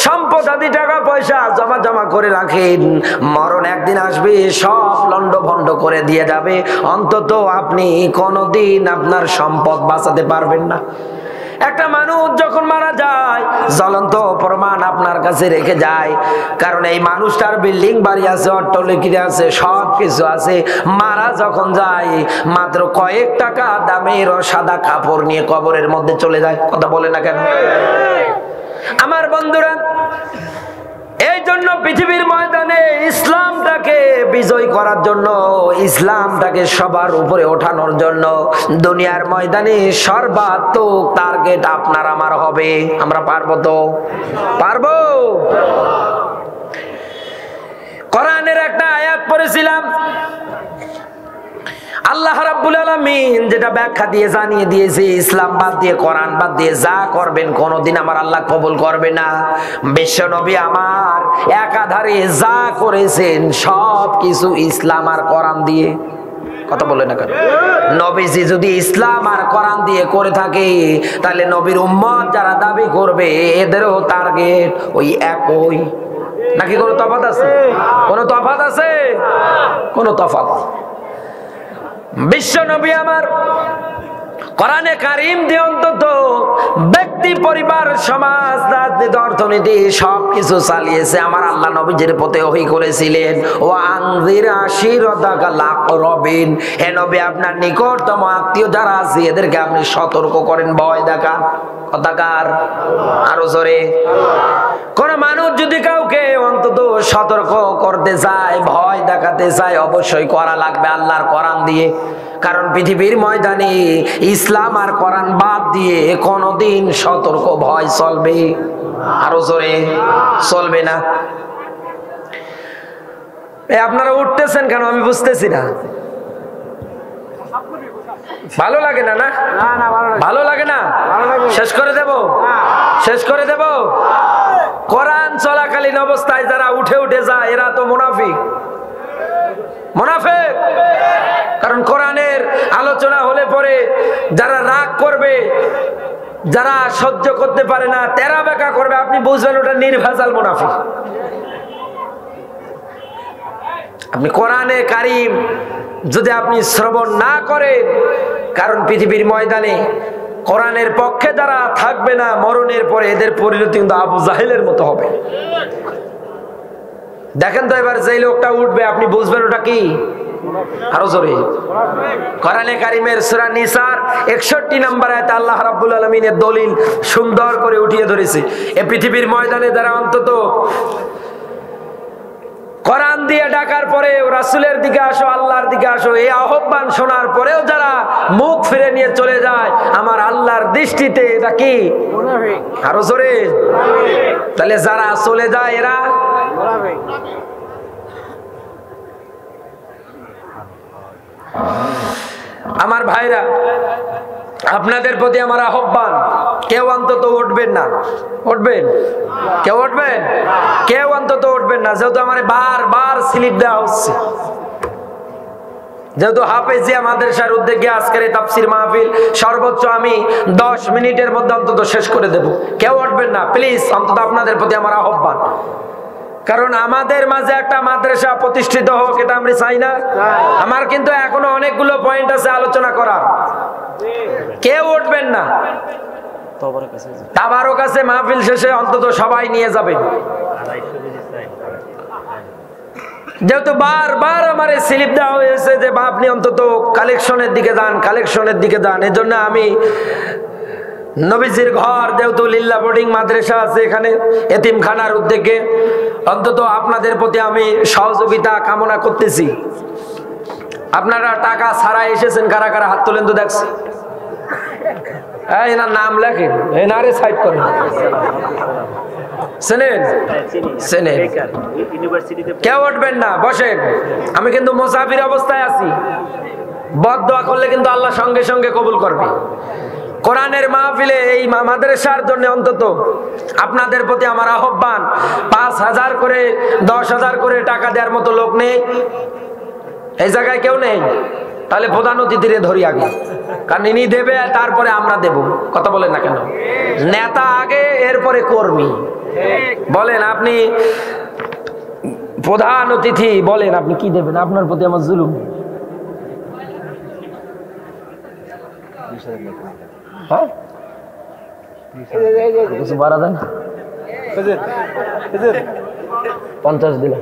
সম্পদ আদি টাকা পয়সা জমা জমা করে রাখেন, মরণ একদিন আসবে সব লন্ড ভন্ড করে দিয়ে যাবে, অন্তত আপনি কোনোদিন আপনার সম্পদ বাঁচাতে পারবেন না। একটা মানুষ যখন মারা যায় জ্বলন্ত প্রমাণ আপনার কাছে রেখে যায়, কারণ এই মানুষটার বিল্ডিং বাড়ি আছে, অট্টালিকা আছে, সব কিছু আছে, মারা যখন যায় মাত্র কয়েক টাকা দামের সাদা কাপড় নিয়ে কবরের মধ্যে চলে যায়। কথা বলে না কেন? আমার বন্ধুরা, এই জন্য পৃথিবীর ময়দানে ইসলামটাকে বিজয় করার জন্য, ইসলামটাকে সবার উপরে ওঠানোর জন্য দুনিয়ার ময়দানে সর্বাত্মক টার্গেট আপনার আমার হবে। আমরা পারবো তো? পারবো। কোরআনের একটা আয়াত পড়েছিলাম, আল্লাহ রাব্বুল আলামিন যেটা ব্যাখ্যা দিয়ে জানিয়ে দিয়েছে, ইসলাম বাদ দিয়ে কোরআন বাদ দিয়ে যা করবেন কোনোদিন আমার আল্লাহ কবুল করবে না। বিশ্ব নবী আমার একাধারে যা করেছেন সব কিছু ইসলাম আর কোরআন দিয়ে। কথা বলে না কেন? নবীজি যদি ইসলাম আর কোরআন দিয়ে করে থাকে, তাহলে নবীর উম্মত যারা দাবি করবে এদেরও টার্গেট ওই একই, নাকি কোনো তফাৎ আছে? কোনো তফাৎ আছে? কোনো তফাৎ। বিশ্ব নবী আমার কোরআনে কারীম দিয়ে অন্তত ব্যক্তি, পরিবার, সমাজ, রাজনীতি, অর্থনীতি সবকিছু চালিয়েছে। আমার আল্লাহ নবীজির প্রতি ওহী করেছিলেন, ও আনজির আশিরাতাকাল আকরাবিন, হে নবী আপনার নিকটতম আত্মীয় যারা আছে এদেরকে আপনি সতর্ক করেন, ভয় দেখান। কথাকার আরো জোরে। কোন মানুষ যদি কাউকে অন্তত সতর্ক করতে চায়, ভয় দেখাতে চায়, অবশ্যই করা লাগবে আল্লাহর কোরআন দিয়ে। কারণ পৃথিবীর ময়দানে ইসলাম আর কোরআন বাদ দিয়ে কোনোদিন সতর্ক ভয় চলবে? আরো জোরে, চলবে না। আপনারা উঠতেছেন কেন আমি বুঝতেছি না। ভালো লাগে না? না ভালো লাগে না? শেষ করে দেব, শেষ করে দেব। কোরআন চলাকালীন অবস্থায় যারা উঠে উঠে যায় এরা তো মুনাফিক, মুনাফিক। কারণ কোরআনের আলোচনা হলে পরে যারা রাগ করবে, যারা সহ্য করতে পারে না, তেরা বেকা করবে, আপনি বুঝবেন ওটা নির্ভেজাল মুনাফিক। আপনি কোরআনে কারীম যদি আপনি শ্রবণ না করেন, কারণ পৃথিবীর ময়দানে কোরআনের পক্ষে যারা থাকবে না, মরণের পরে এদের পরিণতি কিন্তু আবু জাহেলের মতো হবে। দেখেন তো এবার যে লোকটা উঠবে আপনি বুঝবেন ওটা কি। আরো জোরে। কোরআনে কারীমের সূরা নিসার 61 নম্বর আয়াতে আল্লাহ রাব্বুল আলামিনের দলিল সুন্দর করে উঠিয়ে ধরেছে। এই পৃথিবীর ময়দানে যারা অন্তত কোরআন দিয়ে ডাকার পরে রাসূলের দিকে আসো, আল্লাহর দিকে আসো, এই আহ্বান শোনার পরেও যারা মুখ ফিরে নিয়ে চলে যায়, আমার আল্লাহর দৃষ্টিতে এটা কি? মুনাফিক। আরো জোরে। তাহলে যারা চলে যায় এরা মুনাফিক। আমার ভাইরা, আপনাদের প্রতি আমার আহ্বান, কেউ অন্তত উঠবেন না। উঠবেন? কেউ উঠবেন? কেউ অন্তত উঠবেন না। যেহেতু আমার বারবার স্লিপ দেওয়া হচ্ছে, যেহেতু হাফেজিয়া মাদ্রাসার উদ্যোগে আজকের এই তাফসীর মাহফিল সর্বোচ্চ আমি 10 মিনিটের মধ্যে অন্তত শেষ করে দেব। কেউ উঠবেন না প্লিজ, অন্তত আপনাদের প্রতি আমার আহ্বান। কারণ আমাদের মাঝে একটা মাদ্রাসা প্রতিষ্ঠিত হোক, এটা আমরা চাই না? আমার কিন্তু এখনো অনেকগুলো পয়েন্ট আছে আলোচনা করার। কেউ উঠবেন না। তাবারক আছে মাহফিল শেষে অন্তত সবাই নিয়ে যাবেন। যেহেতু বারবার আমার স্লিপ দেওয়া হয়েছে যে আপনি অন্তত কালেকশনের দিকে যান, কালেকশনের দিকে যান, এজন্য আমি নবীজির ঘর যেহেতু লিল্লা বোর্ডিং মাদ্রাসা আছে এখানে এতিমখানার উদ্যোগে অন্তত আপনাদের প্রতি আমি সহযোগিতা কামনা করতেছি। আপনারা টাকা ছাড়া এসেছেন কারা কারা হাত তোলেন তো দেখছি। এনার নাম লেখেন, এনারে সাইড করেন। কেউ উঠবেন না, বসেন। আমি কিন্তু মুসাফির অবস্থায় আছি। বদদোয়া করলে কিন্তু আল্লাহ সঙ্গে সঙ্গে কবুল করবে। কোরআনের মাহফিলে এই মাদ্রাসার জন্য অন্তত আপনাদের প্রতি আমার আহ্বান, 5,000 করে 10,000 করে টাকা দেওয়ার মতো লোক নেই এই জায়গায়, কেউ নেই। তাহলে প্রধান অতিথিরে ধরি আগে, কারণ ইনি দেবে তারপরে আমরা দেব। কথা বলেন না কেন? নেতা আগে এরপরে কর্মী। বলেন আপনি প্রধান অতিথি, বলেন আপনি কি দেবেন? আপনার প্রতি আমার জুলুম। হ্যাঁ কিছু বাড়া দেন, 50 দিলাম,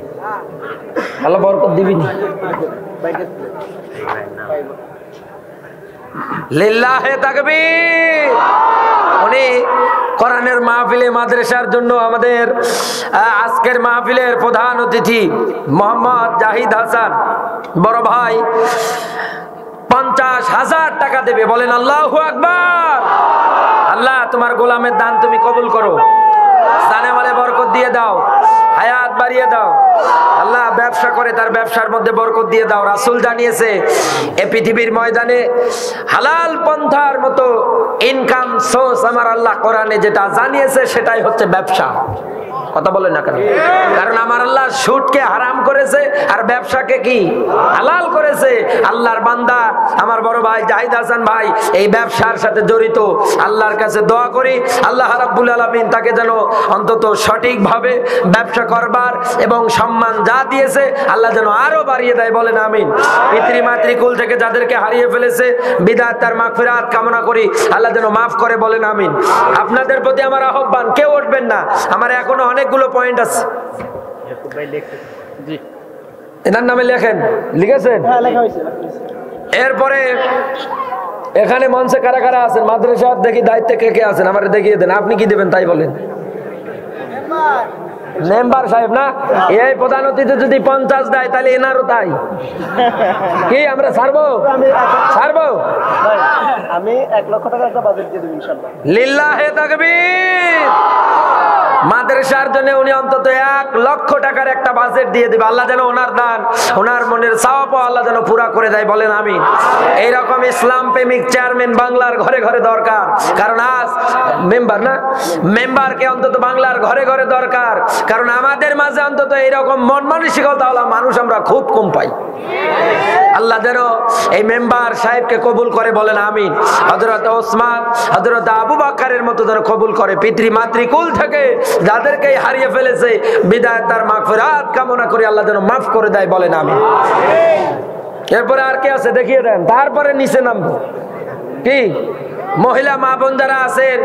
আল্লাহ বরকত দিবিনি। লিল্লাহে তাকবীর। উনি কোরআনের মাহফিলে মাদ্রাসার জন্য আমাদের আজকের মাহফিলের প্রধান অতিথি মোহাম্মদ জাহিদ হাসান বড় ভাই 50,000 টাকা দেবে। বলেন আল্লাহু আকবার। আল্লাহ তোমার গোলামের দান তুমি কবুল করো, জানে মালে বরকত দিয়ে দাও, হায়াত বাড়িয়ে দাও। আল্লাহ ব্যবসা করে তার ব্যবসার মধ্যে বরকত দিয়ে দাও। রাসূল জানিয়েছে এই পৃথিবীর ময়দানে হালাল পন্থার মতো ইনকাম সোর্স আমার আল্লাহ কোরআনে যেটা জানিয়েছে সেটাই হচ্ছে ব্যবসা। কথা বলেন না কেন? কারণ আমার আল্লাহ সুদকে হারাম করেছে আর ব্যবসাকে কি হালাল করেছে। আল্লাহর বান্দা আমার বড় ভাই জাহিদ হাসান ভাই এই ব্যবসার সাথে জড়িত। আল্লাহর কাছে দোয়া করি আল্লাহ রাব্বুল আলামিন তাকে যেন অন্তত সঠিকভাবে ব্যবসা করবার এবং সম্মান যা দিয়েছে আল্লাহ যেন আরো বাড়িয়ে দেয়। বলেন আমিন। পিতৃমাতৃকুল থেকে যাদেরকে হারিয়ে ফেলেছে বিদাত তার মাগফিরাত কামনা করি, আল্লাহ যেন মাফ করে। বলেন আমিন। আপনাদের প্রতি আমার আহ্বান, কেউ উঠবেন না, আমার এখনো অনেকগুলো পয়েন্ট আছে। এনার নামে লেখেন, লিখেছেন? এরপরে এখানে মঞ্চে কারা কারা আছেন মাদ্রাসার দেখি দায়িত্বে কে কে আছেন আমার দেখিয়ে দেন। আপনি কি দেবেন তাই বলেন। মেম্বার সাহেব না, এই প্রধান অতিথি যদি 50 দেয় তাহলে এনারও তাই কি আমরা ছাড়বো? ছাড়বো। আমি 1 লক্ষ টাকা একটা বাজেট দিয়ে দেব ইনশাআল্লাহ। লিল্লাহে তাকবীর। মাদ্রাসার জন্য উনি অন্তত 1 লক্ষ টাকার একটা বাজেট দিয়ে দিবে। আল্লাহ যেন ওনার দান, ওনার মনের চাওয়া আল্লাহ যেন পুরা করে দেয়। বলেন আমিন। এইরকম ইসলাম প্রেমিক চেয়ারম্যান বাংলার ঘরে ঘরে দরকার। কারণ আজ মেম্বার না, মেম্বারকে অন্তত বাংলার ঘরে ঘরে দরকার। কারণ আমাদের মাঝে অন্তত এইরকম মন মানসিকতা হলো মানুষ আমরা খুব কম পাই। আল্লাহ যেন এই মেম্বার সাহেবকে কবুল করে। বলেন আমিন। হযরত ওসমান, হযরত আবু বকরের মতো যেন কবুল করে। পিতৃ মাতৃকুল থেকে যাদেরকে হারিয়ে ফেলেছে বিদায় তার মাগফিরাত কামনা করি, আল্লাহ যেন মাফ করে দেয়। বলেন আমিন। এরপরে আর কে আছে দেখিয়ে দেন, তারপরে নিচে নামবো। কি মহিলা মা বোন যারা আছেন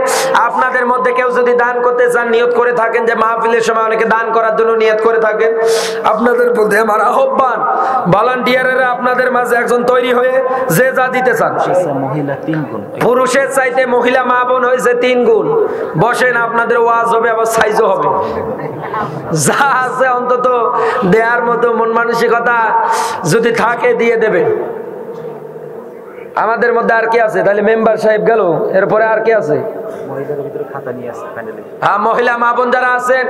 আপনাদের মধ্যে কেউ যদি দান করতে চান, নিয়ত করে থাকেন যে মাহফিলের সময় অনেকে দান করার জন্য নিয়ত করে থাকেন, আপনাদের মধ্যে আমার আহ্বান ভলান্টিয়ারেরা আপনাদের মাঝে একজন তৈরি হয়ে যে যা দিতে চান। মহিলা 3 গুণ, পুরুষের চাইতে মহিলা মা বোন হয়েছে 3 গুণ। বসেন, আপনাদের ওয়াজ হবে আবার সাইজও হবে। যা আছে অন্তত দেয়ার মতো মন মানসিকতা যদি থাকে দিয়ে দেবে। আমাদের মধ্যে আর কি আছে তাহলে? মেম্বার সাহেব গেল, এরপরে আর কি আছে? মহিলাদের ভিতরে খাতা নিয়ে আছে ফাইনালি। হ্যাঁ, মহিলা মা বোন যারা আছেন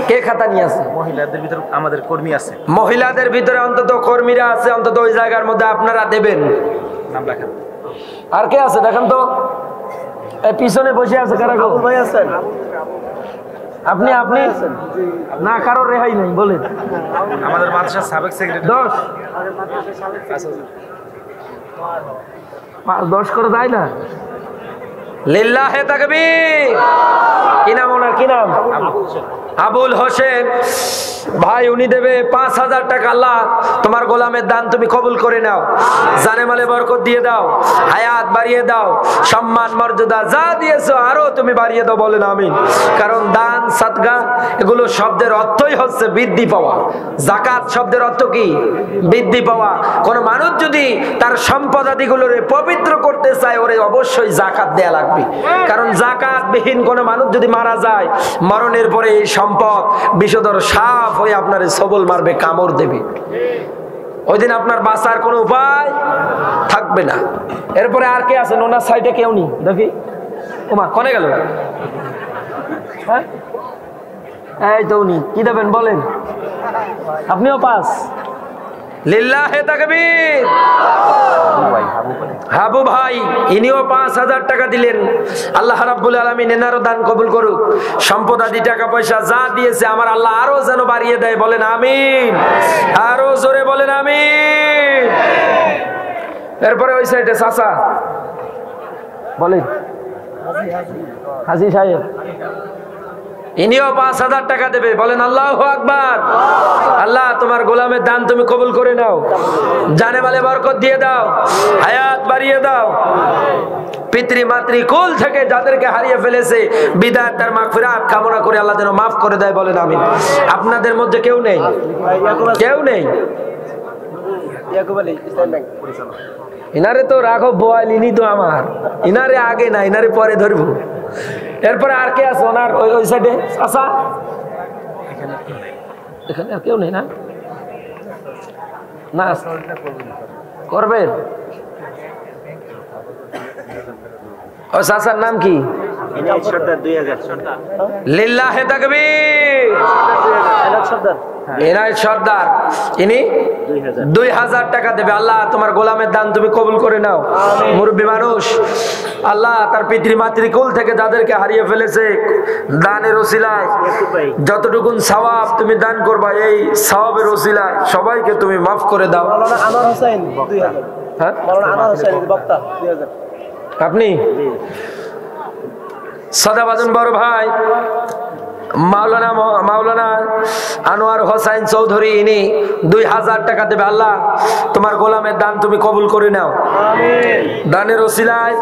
কে খাতা নিয়ে আছে? মহিলাদের ভিতরে আমাদের কর্মী আছে। মহিলাদের ভিতরে অন্তত কর্মীরা আছে, অন্তত ওই জায়গার মধ্যে আপনারা দেবেন। নাম লেখেন। আর কে আছে দেখেন তো? এই পিছনে বসে আছে কারা? গো ভাই আছেন? আপনি আপনি না, কারোর রেহাই নেই। বলেন। আমাদের মাদ্রাসার সাবেক সেক্রেটারি 10 10 করে দেয় না। লিল্লাহে তাকবীর। কি নাম ওনার? কি নাম? আবুল হোসেন ভাই। উনি দেবে 5000 টাকা। আল্লাহ তোমার গোলামের দান তুমি কবুল করে নাও, জানে মালে বরকত দিয়ে দাও, হায়াত বাড়িয়ে দাও, সম্মান মর্যাদা যা দিয়েছো আরো তুমি বাড়িয়ে দাও। বলেন আমিন। কারণ দান সাদকা এগুলো শব্দের অর্থই হচ্ছে বৃদ্ধি পাওয়া। যাকাত শব্দের অর্থ কি? বৃদ্ধি পাওয়া। কোন মানুষ যদি তার সম্পদ আদিগুলোরে পবিত্র করতে চায় ওরে অবশ্যই যাকাত দেয়া লাগবে। কারণ যাকাত বিহীন কোন মানুষ যদি মারা যায়, মরণের পরে এই সম্পদ বিষধর সাপ হয়ে আপনার সবল মারবে, কামড় দেবে। ওই দিন আপনার বাঁচার কোনো উপায় থাকবে না। এরপরে আর কে আছেন? ওনার সাইডে কেউ নেই দেখি। ওমা কনে গেল? হ্যাঁ, এই তো উনি। কি দেবেন বলেন? আপনিও 5। লিল্লাহে তাকবীর। হাবু ভাই ইনিও 5000 টাকা দিলেন। আল্লাহ রাব্বুল আলামিন এনারও দান কবুল করুক। সম্পদ আদি টাকা পয়সা যা দিয়েছে আমার আল্লাহ আরো যেন বাড়িয়ে দেয়। বলেন আমিন। আরো জোরে বলেন আমিন। এরপরে ওই সাইডে চাচা বলেন, হাজি সাহেব, ইনিও 5,000 টাকা দেবে। বলেন আল্লাহু আকবার। আল্লাহ তোমার গোলামের দান তুমি কবুল করে নাও, জানে মালে বরকত দিয়ে দাও, হায়াত বাড়িয়ে দাও। পিতৃ মাতৃ কুল থেকে যাদেরকে হারিয়ে ফেলেছে বিদায় তার মাগফিরাত কামনা করে আল্লাহ যেন মাফ করে দেয়। বলেন আমিন। আপনাদের মধ্যে কেউ নেই, কেউ নেই। ইনারে তো রাঘব বোয়াল, ইনি তো আমার, ইনারে আগে না, ইনারে পরে ধরবো। এরপরে আর কে আছে ওনার ওই সাইডে? আচ্ছা, এখানে আর কেউ নেই না? না করবেন। ও চাচার নাম কি? লিল্লাহে তাকবীর। এনায়েত সর্দার, ইনি 2,000 টাকা দেবে। আল্লাহ তোমার গোলামের দান তুমি কবুল করে নাও। মুরব্বী মানুষ, আল্লাহ তার পিতৃ মাতৃকুল থেকে যাদেরকে হারিয়ে ফেলেছে দানের ওসিলায় যতটুকুন সওয়াব তুমি দান করবা, এই সওয়াবের ওসিলায় সবাইকে তুমি মাফ করে দাও। হ্যাঁ, আপনি সদাবাজন বড় ভাই মাওলানা আনোয়ার হোসেন চৌধুরী, ইনি 2,000 টাকা দেবে। আল্লাহ তোমার গোলামের দান তুমি কবুল করে নাও। দানের ওসিলায়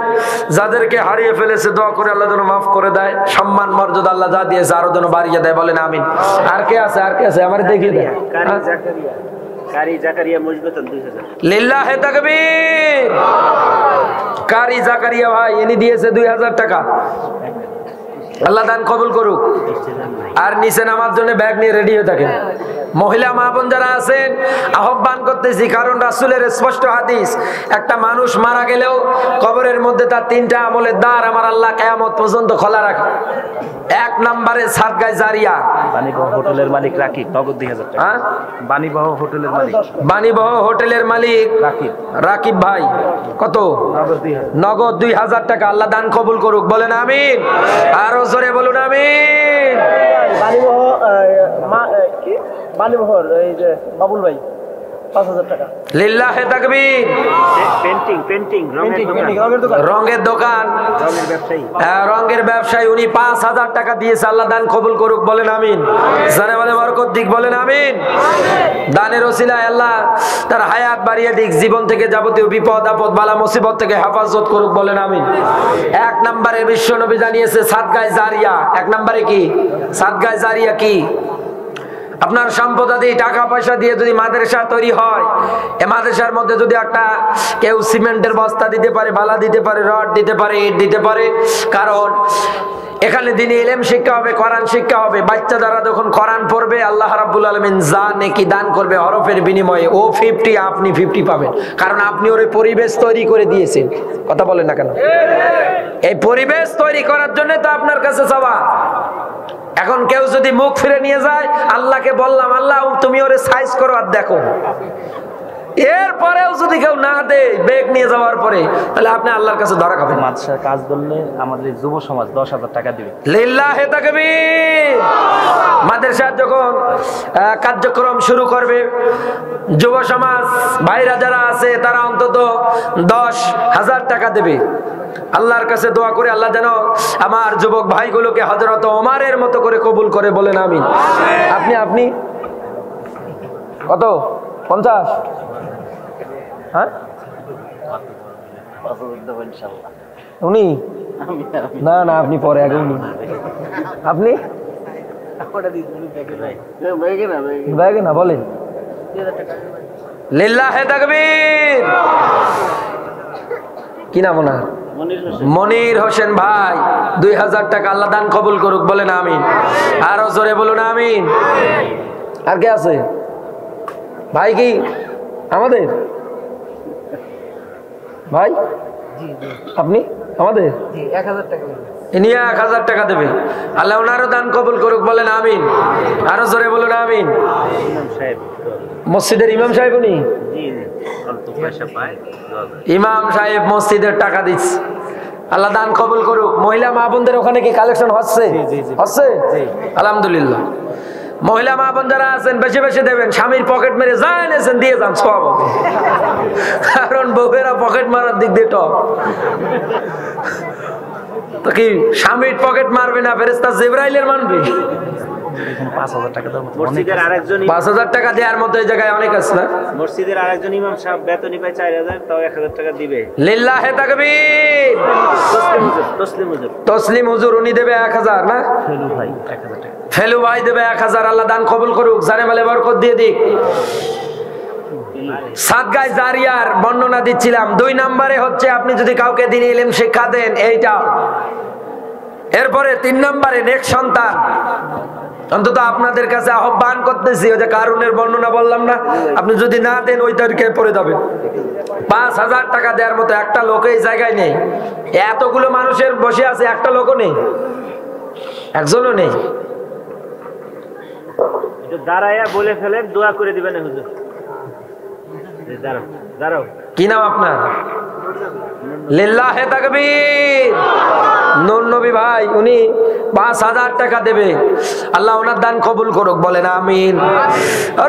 যাদেরকে হারিয়ে ফেলেছে দোয়া করে আল্লাহ যেন মাফ করে দেয়, সম্মান মর্যাদা আল্লাহ যা দিয়েছে আরো যেন বাড়িয়ে দেয়। বলেন আমিন। আর কে আছে? আর কে আছে? আমার দেখিয়ে দেয়। লিল্লাহে তাকবীর। কারি জাকারিয়া ভাই, ইনি দিয়েছে 2,000 টাকা। আল্লাহ দান কবুল করুক। আর নিচে নামার জন্য ব্যাগ নিয়ে রেডি হয়ে থাকেন। মহিলা মা বোন যারা আছেন আহ্বান করতেছি, কারণ রাসূলের স্পষ্ট হাদিস, একটা মানুষ মারা গেলেও কবরের মধ্যে তার 3টা আমলের দ্বার আমার আল্লাহ কিয়ামত পর্যন্ত খোলা রাখে। 1 নম্বরে সাদগায়ে জারিয়া। বাণীবহ হোটেলের মালিক রাকিব, নগদ 2,000 টাকা। হ্যাঁ, বাণীবহ হোটেলের মালিক, বাণীবহ হোটেলের মালিক রাকিব ভাই, কত? নগদ 2,000 টাকা। আল্লাহ দান কবুল করুক। বলেন আমিন। আরো জোরে বলুন আমিন। বাণীবহর এই যে বাবুল ভাই 5,000 টাকা। লিল্লাহে তাকবীর। রঙের দোকান, রঙের ব্যবসায়ী, উনি 5,000 টাকা দিয়েছে। আল্লাহ দান কবুল করুক। বলেন আমিন। জানে বলে বরকত দিক। বলেন আমিন। দানের ওসিলায় আল্লাহ তার হায়াত বাড়িয়ে দিক, জীবন থেকে যাবতীয় বিপদ আপদ বালা মুসিবত থেকে হেফাজত করুক। বলেন আমিন। 1 নম্বরে বিশ্ব নবী জানিয়েছে সাদগায়ে জারিয়া। 1 নম্বরে কি? সাদগায়ে জারিয়া কি? আপনার সম্পদাদি টাকা পয়সা দিয়ে যদি মাদ্রাসা তৈরি হয়, এই মাদ্রাসার মধ্যে যদি একটা কেউ সিমেন্টের বস্তা দিতে পারে, বালা দিতে পারে, রড দিতে পারে, ইট দিতে পারে, কারণ এখানে দিনে ইলম শিক্ষা হবে, কোরআন শিক্ষা হবে। বাচ্চা যারা যখন কোরআন পড়বে আল্লাহ রাব্বুল আলামিন যা নেকি দান করবে হরফের বিনিময়ে, ও 50 আপনি 50 পাবেন, কারণ আপনি ওর পরিবেশ তৈরি করে দিয়েছেন। কথা বলেন না কেন? এই পরিবেশ তৈরি করার জন্য তো আপনার কাছে চাওয়া। এখন কেউ যদি মুখ ফিরে নিয়ে যায়, আল্লাহকে বললাম আল্লাহ তুমি ওরে সাইজ করো আর দেখো, এরপরেও যদি কেউ না দেয় বেগ নিয়ে যাওয়ার পরে, তাহলে আপনি আল্লাহর কাছে ধরা খাবেন। মাদ্রাসার কাজ করলে আমাদের যুব সমাজ 10,000 টাকা দিবে। লিল্লাহে তাকবীর। মাদ্রাসার যখন কার্যক্রম শুরু করবে, যুব সমাজ ভাইরা যারা আছে তারা অন্তত 10,000 টাকা দেবে। আল্লাহর কাছে দোয়া করে আল্লাহ যেন আমার যুবক ভাইগুলোকে হযরত ওমরের মতো করে কবুল করে। বলেন আমিন। আপনি কত? 50? হ্যাঁ, উনি না না, আপনি পরে আগে উনি। আপনি ব্যাগে না বলেন। লিল্লাহে তাকবীর। কি নাম ওনার? মনির হোসেন ভাই, 2,000 টাকা। আল্লাহ দান কবুল করুক। বলেন আমিন। আরো জোরে বলুন আমিন। আর কে আছে ভাই? কি আমাদের ভাই? আপনি আমাদের 1,000 টাকা। ইনি 1,000 টাকা দেবে। আল্লাহ ওনারও দান কবুল করুক। বলেন আমিন। আরো জোরে বলুন আমিন। মসজিদের ইমাম সাহেব উনি? ইমাম সাহেব মসজিদের টাকা দিচ্ছে। আল্লাহ দান কবুল করুক। মহিলা মা বোনদের ওখানে কি কালেকশন হচ্ছে? হচ্ছে, আলহামদুলিল্লাহ। মহিলা মা বোন যারা আছেন বেশি বেশি দেবেন, স্বামীর পকেট মেরে যা এনেছেন দিয়ে যান, সব হবে। কারণ বউয়েরা পকেট মারার দিক দিয়ে টপ। তো কি স্বামীর পকেট মারবে না ফেরেশতা জিবরাইলের মানবে? 5,000 টাকা দেওয়ার মতো এই জায়গায় অনেক আছে না? মসজিদের আরেকজন ইমাম সাহেব বেতনই পায় 4,000, তাও 1,000 টাকা দিবে। লিল্লাহে তাকবীর। তসলিম হুজুর উনি দেবে 1,000 না? ফেলু ভাই দেবে 1,000। আল্লাহ দান কবুল করুক, জানে মালে বরকত দিয়ে দিক। সাদগায়ে জারিয়ার বর্ণনা দিচ্ছিলাম। 2 নম্বরে হচ্ছে আপনি যদি কাউকে দ্বীনি ইলম শিক্ষা দেন, এইটা। এরপরে 3 নম্বরে নেক সন্তান। অন্তত আপনাদের কাছে আহ্বান করতেছি, ওই যে কারুনের বর্ণনা বললাম না, আপনি যদি না দেন ওই তারিখে পড়ে যাবেন। 5,000 টাকা দেওয়ার মতো একটা লোক এই জায়গায় নেই। এতগুলো মানুষের বসে আছে, একটা লোকও নেই, একজনও নেই। দাঁড়ায়া বলে ফেলেন, দোয়া করে দিবেন হুজুর। দাঁড়াও দাঁড়াও। কি নাম আপনার? লিল্লাহে তাকবীর। নূর নবী ভাই, উনি 5,000 টাকা দেবে। আল্লাহ ওনার দান কবুল করুক, বলেন আমিন।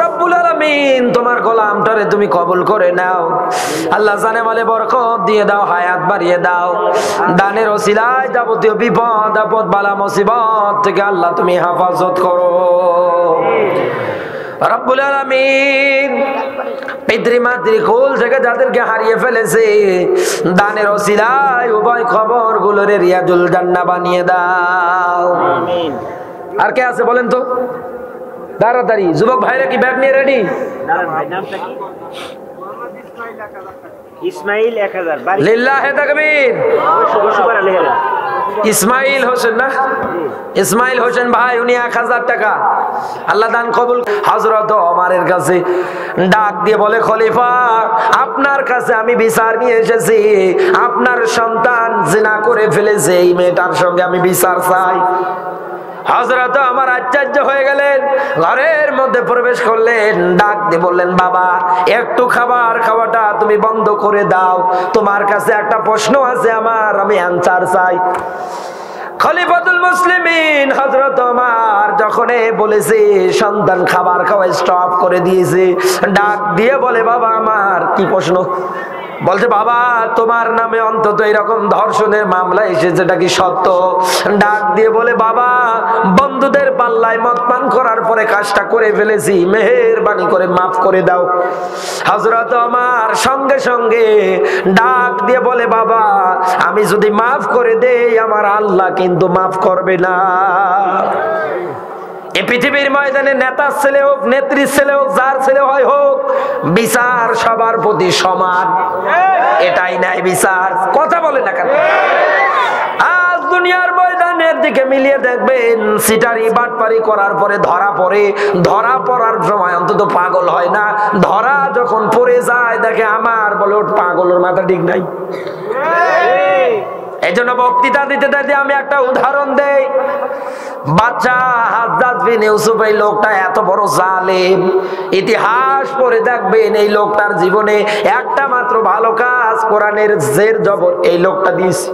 রব্বুল আলামিন তোমার গোলামটারে তুমি কবুল করে নাও। আল্লাহ জানে মালে বরকত দিয়ে দাও, হায়াত বাড়িয়ে দাও। দানের ওসিলায় যাবতীয় বিপদ আপদ বালা মুসিবত থেকে আল্লাহ তুমি হেফাজত করো। রব্বুল আলামিন পিতৃমাতৃ কোল থেকে যাদেরকে হারিয়ে ফেলেছে, দানের ওসিলায় উভয় খবর গুলোরে রিয়াজুল জান্নাহ বানিয়ে দাও। আমিন। আর কে আছে বলেন তো? তাড়াতাড়ি যুবক ভাইরা কি ব্যাগ নিয়ে রেডি? নামটা কি? ইসমাইল 1000। লিল্লাহে তাকবীর। ইসমাইল হোসেন না? ইসমাইল হোসেন ভাই, উনি 1,000 টাকা। আল্লাহ দান কবুল। হযরত ওমরের কাছে ডাক দিয়ে বলে, খলিফা আপনার কাছে আমি বিচার নিয়ে এসেছি। আপনার সন্তান জিনা করে ফেলেছে, এই মেয়েটার সঙ্গে আমি বিচার চাই। হযরত ওমর আশ্চর্য হয়ে গেলেন, ঘরের মধ্যে প্রবেশ করলেন, ডাক দিয়ে বললেন, বাবা একটু খাবার খাওয়াটা তুমি বন্ধ করে দাও, তোমার কাছে একটা প্রশ্ন আছে আমার, আমি অ্যানসার চাই। খলিফাতুল মুসলিমিন হযরত ওমর যখন বলেছে সন্তান খাবার খাওয়া স্টপ করে দিয়েছে, ডাক দিয়ে বলে, বাবা আমার কি প্রশ্ন? বলছে, বাবা তোমার নামে অন্তত এরকম ধর্ষণের মামলা এসেছে, এটা কি সত্য? ডাক দিয়ে বলে, বাবা বন্ধুদের পাল্লায় মদ পান করার পরে কাজটা করে ফেলেছি, মেহেরবানি করে মাফ করে দাও। হযরত ওমর সঙ্গে সঙ্গে ডাক দিয়ে বলে, বাবা আমি যদি মাফ করে দেই আমার আল্লাহ কিন্তু মাফ করবে না। এই পৃথিবীর ময়দানে নেতার ছেলে হোক, নেত্রীর ছেলে হোক, যার ছেলে হয় হোক, বিচার সবার প্রতি সমান, এটাই ন্যায় বিচার। কথা বলে না কেন? আজ দুনিয়ার ময়দানের দিকে মিলিয়ে দেখবেন, সিটারি বাটপারি করার পরে ধরা পড়ে, ধরা পড়ার সময় অন্তত পাগল হয় না, ধরা যখন পড়ে যায় দেখে আমার বলে ওঠ পাগলের মাথা ঠিক নাই। এই জন্য বক্তৃতা দিতে দিতে আমি একটা উদাহরণ দেই। বাচ্চা হাজ্জাজ বিন ইউসুফ, এই লোকটা এত বড় জালেম, ইতিহাস পড়ে দেখবেন এই লোকটার জীবনে একটা মাত্র ভালো কাজ কোরআনের জের জবর এই লোকটা দিয়েছে।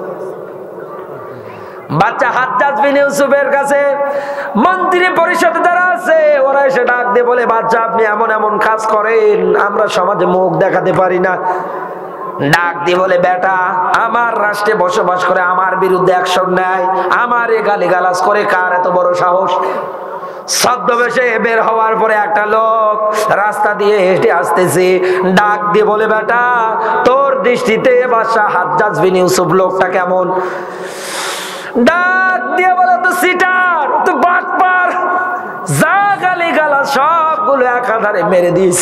বাচ্চা হাজ্জাজ বিন ইউসুফের কাছে মন্ত্রী পরিষদ যারা আছে ওরা এসে ডাক দিয়ে বলে, বাচ্চা আপনি এমন এমন কাজ করেন, আমরা সমাজে মুখ দেখাতে পারি না। ডাক দিয়ে বলে, বেটা আমার রাষ্ট্রে বসবাস করে আমার বিরুদ্ধে অ্যাকশন নেয়, আমার গালিগালাজ করে, কার এত বড় সাহস? ছদ্মবেশে বের হওয়ার পরে একটা লোক রাস্তা দিয়ে হেঁটে আসতেছে, ডাক দিয়ে বলে, বেটা তোর দৃষ্টিতে বাদশা হাজ্জাজ বিন ইউসুফ লোকটা কেমন? ডাক দিয়ে বলে, তো সিটার, তো বাটপার, যা গালিগালাজ সবগুলো একাধারে মেরে দিস।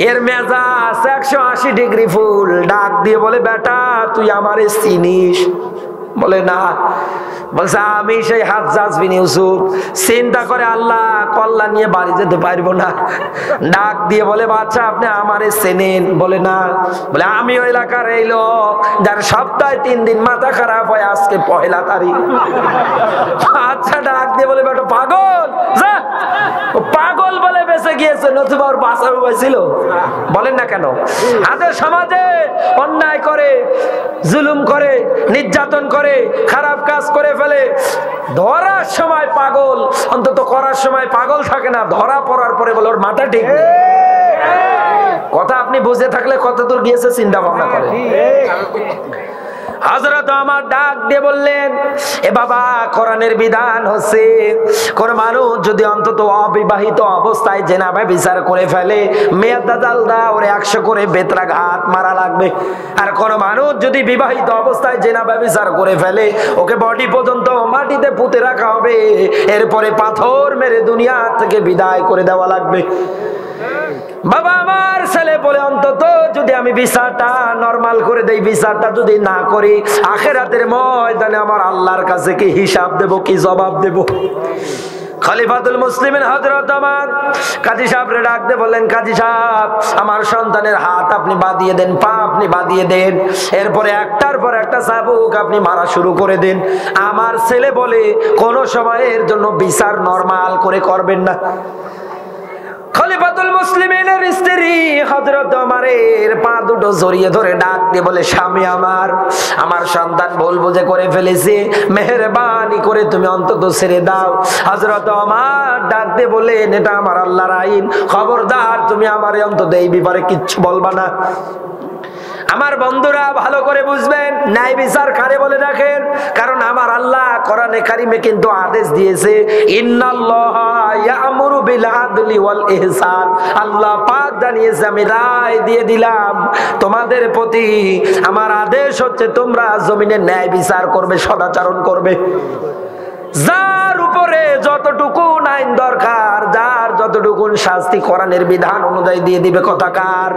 এর মেজাজ 180 ডিগ্রি ফুল। ডাক দিয়ে বলে, বেটা তুই আমারে চিনিস? বলে না। বলছে, আমি সেই হাজ্জাজ বিন ইউসুফ। চিন্তা করে আল্লাহ কল্যাণ নিয়ে বাড়ি যেতে পারবো না। ডাক দিয়ে বলে, বাচ্চা আপনি আমারে চেনেন? বলে না। বলে, আমি ওই এলাকার এই লোক যার সপ্তাহে 3 দিন মাথা খারাপ হয়, আজকে 1 তারিখ। আচ্ছা। ডাক দিয়ে বলে, বেটা পাগল, যা। পাগল বলে বেঁচে গিয়েছে, নতুবা ওর বাঁচার উপায় ছিল? বলেন না কেন? আমাদের সমাজে অন্যায় করে, জুলুম করে, নির্যাতন করে, খারাপ কাজ করে ফেলে ফেলে। ধরার সময় পাগল, অন্তত করার সময় পাগল থাকে না, ধরা পড়ার পরে বলে ওর মাথা ঠিক নেই। কথা আপনি বুঝে থাকলে কত দূর গিয়েছে চিন্তা ভাবনা করেন। হযরত আমার ডাক দিয়ে বললেন, এ বাবা, কোরআনের বিধান হচ্ছে কোন মানুষ যদি অন্তত অবিবাহিত অবস্থায় জেনাবে বিচার করে ফেলে, মেয়াদা জালদা ওরে 100 করে বেত্রাঘাত মারা লাগবে। আর কোন মানুষ যদি বিবাহিত অবস্থায় জেনাবে বিচার করে ফেলে, ওকে বডি পর্যন্ত মাটিতে পুঁতে রাখা হবে, এরপরে পাথর মেরে দুনিয়া থেকে বিদায় করে দেওয়া লাগবে। বাবা, আমার ছেলে বলে অন্তত যদি আমি বিচারটা নরমাল করে দেই, বিচারটা যদি না করি, আখিরাতের ময়দানে আমার আল্লাহর কাছে কি হিসাব দেব, কি জবাব দেব? খলিফাতুল মুসলিমিন হযরত আমার কাজী সাহেবরে ডাক দিয়ে বললেন, কাজী সাহেব, আমার সন্তানের হাত আপনি বাঁধিয়ে দেন, পা আপনি বাঁধিয়ে দেন, এরপরে একটার পর একটা চাবুক আপনি মারা শুরু করে দেন। আমার ছেলে বলে কোন সময়ের জন্য বিচার নরমাল করে করবেন না। খলিফাতুল মুসলিমিনের স্ত্রী হযরত ওমরের পা দুটো জড়িয়ে ধরে ডাক দিয়ে বলে, স্বামী আমার সন্তান ভুল বুঝে করে ফেলেছে, মেহেরবানি করে তুমি অন্তত ছেড়ে দাও। হযরত ওমর ডাক দিয়ে বলেন, এটা আমার আল্লাহর আইন, খবরদার তুমি আমারে অন্তত এই ব্যাপারে কিচ্ছু বলবা না। আমার বন্ধুরা ভালো করে বুঝবেন, ন্যায় বিচার কারে বলে রাখেন, কারণ আমার আল্লাহ কোরআনে কারিমে কিন্তু আদেশ দিয়েছে, ইন্নাল্লাহা ইয়ামুরু বিল আদলি ওয়াল ইহসান। আল্লাহ পাক জানিয়েছে, আমি রায় দিয়ে দিলাম তোমাদের প্রতি, আমার আদেশ হচ্ছে তোমরা জমিনে ন্যায় বিচার করবে, সদাচরণ করবে। যার উপরে যতটুকু আইন দরকার, যার যতটুকু শাস্তি কোরআনের বিধান অনুযায়ী দিয়ে দিবে। কথা কার?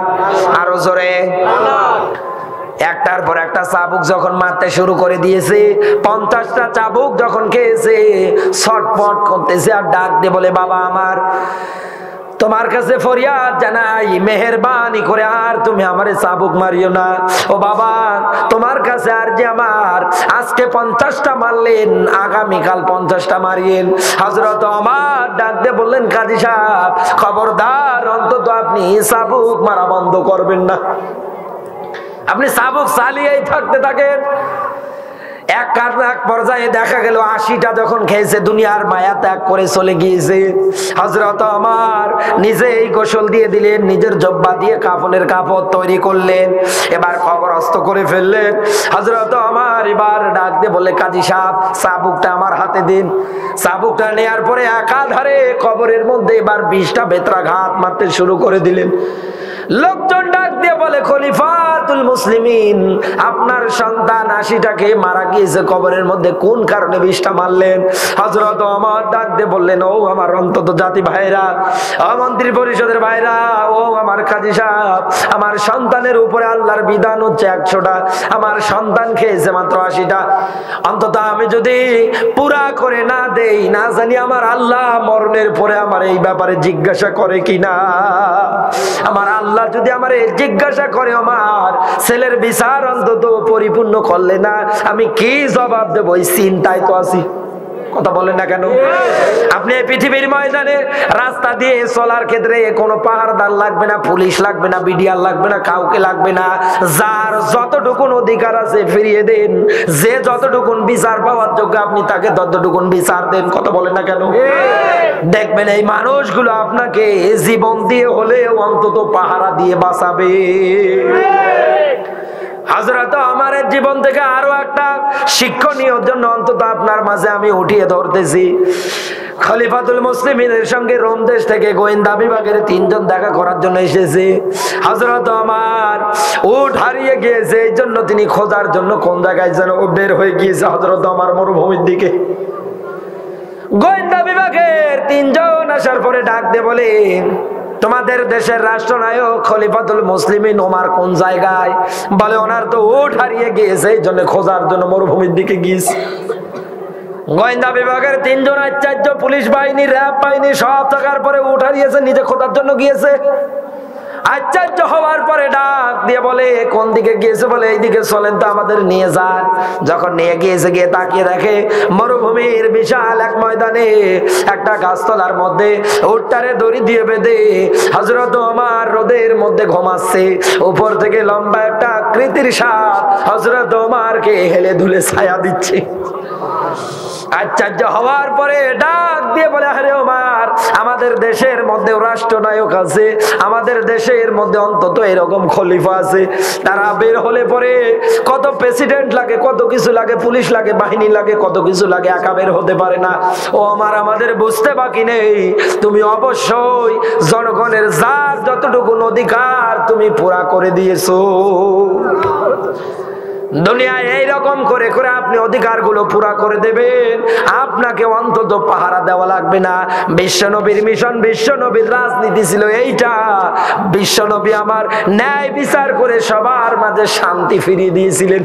আরো জোরে। একটার পর একটা চাবুক যখন মারতে শুরু করে দিয়েছে, 50টা চাবুক যখন খেয়েছে, ছটপট করতেছে আর ডাক দিয়ে বলে, বাবা আমার, তোমার কাছে ফরিয়াদ জানাই, মেহেরবানি করে আর তুমি আমারে চাবুক মারিও না। ও বাবা, তোমার কাছে আর যে আমার আজকে 50টা মারলেন, আগামীকাল 50টা মারিয়েন। হযরত ওমর ডাক দিয়ে বললেন, কাজী সাহেব, খবরদার অন্তত আপনি চাবুক মারা বন্ধ করবেন না, আপনি চাবুক চালিয়েই থাকতে থাকেন। এক পর্যায়ে দেখা গেল 80টা যখন খেয়েছে, দুনিয়ার মায়া ত্যাগ করে চলে গিয়েছে। হযরত ওমর নিজেই গোসল দিয়ে দিলেন, নিজের জব্বা দিয়ে কাফনের কাপড় তৈরি করলেন, এবার কবরস্থ করে ফেললেন। হযরত ওমর এবার ডাক দিয়ে বলে, কাজী সাহেব, চাবুকটা আমার হাতে দিন। চাবুকটা নেয়ার পরে একাধারে কবরের মধ্যে এবার 20টা বেত্রাঘাত মারতে শুরু করে দিলেন। লোকজন ডাক দিয়ে বলে, খলিফাতুল মুসলিমিন, আপনার সন্তান 80টাকে মারা গিয়েছে, কবরের মধ্যে কোন কারণে 20টা মারলেন? হযরত ওমর ডাক দিয়ে বললেন, ও আমার অন্তত জাতি ভাইরা, মন্ত্রী পরিষদের ভাইরা, ও আমার কাজী সাহেব, আমার সন্তানের উপরে আল্লাহর বিধান হচ্ছে 100টা, আমার সন্তান খেয়েছে মাত্র 80টা। অন্তত আমি যদি পুরা করে না দেই, না জানি আমার আল্লাহ মরণের পরে আমার এই ব্যাপারে জিজ্ঞাসা করে কিনা। আমার আল্লাহ যদি আমার জিজ্ঞাসা করে, আমার ছেলের বিচার অন্তত পরিপূর্ণ করলে না, আমি কি জবাব দেবো? এই চিন্তায় তো আছি। কথা বলেন না কেন? আপনি পৃথিবীর ময়দানে রাস্তা দিয়ে চলার ক্ষেত্রে কোনো পাহাড়দার লাগবে না, পুলিশ লাগবে না, বিডিআর লাগবে না, কাউকে লাগবে না। যার যতটুকুন অধিকার আছে ফিরিয়ে দেন, যে যতটুকুন বিচার পাওয়ার যোগ্য আপনি তাকে ততটুকুন বিচার দেন। কথা বলেন না কেন? দেখবেন এই মানুষগুলো আপনাকে জীবন দিয়ে হলেও অন্তত পাহারা দিয়ে বাঁচাবে। হযরত ওমরের জীবন থেকে আরো একটা শিক্ষণীয় জন্য অন্তত আপনার মাঝে আমি উঠিয়ে ধরতেছি। খলিফাতুল মুসলিমিনের সঙ্গে রোম দেশ থেকে গোয়েন্দা বিভাগের 3 জন দেখা করার জন্য এসেছে। হযরত ওমর উট হারিয়ে গিয়েছে, এই জন্য তিনি খোঁজার জন্য কোন জায়গায় যেন বের হয়ে গিয়েছে হযরত ওমর মরুভূমির দিকে। গোয়েন্দা বিভাগের 3 জন আসার পরে ডাক দিয়ে বলে, তোমাদের দেশের রাষ্ট্রনায়ক খলিফাতুল মুসলিমিন ওমর কোন জায়গায়? বলে, ওনার তো উট হারিয়ে গিয়েছে, এই জন্য খোঁজার জন্য মরুভূমির দিকে গিয়েছে। গোয়েন্দা বিভাগের 3 জন আচার্য, পুলিশ বাহিনী, র্যাব বাহিনী সব থাকার পরে উট হারিয়েছে, নিজে খোঁজার জন্য গিয়েছে। আশ্চর্য হওয়ার পরে ডাক দিয়ে বলে, কোন দিকে গিয়েছে? বলে, এইদিকে চলেন তো, আমাদের নিয়ে যান। যখন নিয়ে গিয়েছে, গিয়ে তাকিয়ে দেখে মরুভূমির বিশাল এক ময়দানে একটা গাছতলার মধ্যে উটটারে দড়ি দিয়ে বেঁধে হযরত ওমর রোদের মধ্যে ঘুমাচ্ছে। উপর থেকে লম্বা একটা আকৃতির সাপ হযরত ওমরকে হেলে ধুলে ছায়া দিচ্ছে। আশ্চর্য হওয়ার পরে ডাক দিয়ে বলে, আরে ওমর, আমাদের দেশের মধ্যে রাষ্ট্রনায়ক আছে, আমাদের দেশের মধ্যে অন্তত এরকম খলিফা আছে, তারা বের হলে পরে কত প্রেসিডেন্ট লাগে, কত কিছু লাগে, পুলিশ লাগে, বাহিনী লাগে, কত কিছু লাগে, একা বের হতে পারে না। ও আমার, আমাদের বুঝতে বাকি নেই, তুমি অবশ্যই জনগণের যার যতটুকু অধিকার তুমি পুরা করে দিয়েছো। দুনিয়ায় এইরকম করে করে আপনি অধিকারগুলো পুরা করে দেবেন, আপনাকে অন্তত পাহারা দেওয়া লাগবে না। বিশ্বনবীর মিশন, বিশ্বনবীর রাজনীতি ছিল এইটা। বিশ্বনবী আমার ন্যায় বিচার করে সবার মাঝে শান্তি ফিরিয়ে দিয়েছিলেন।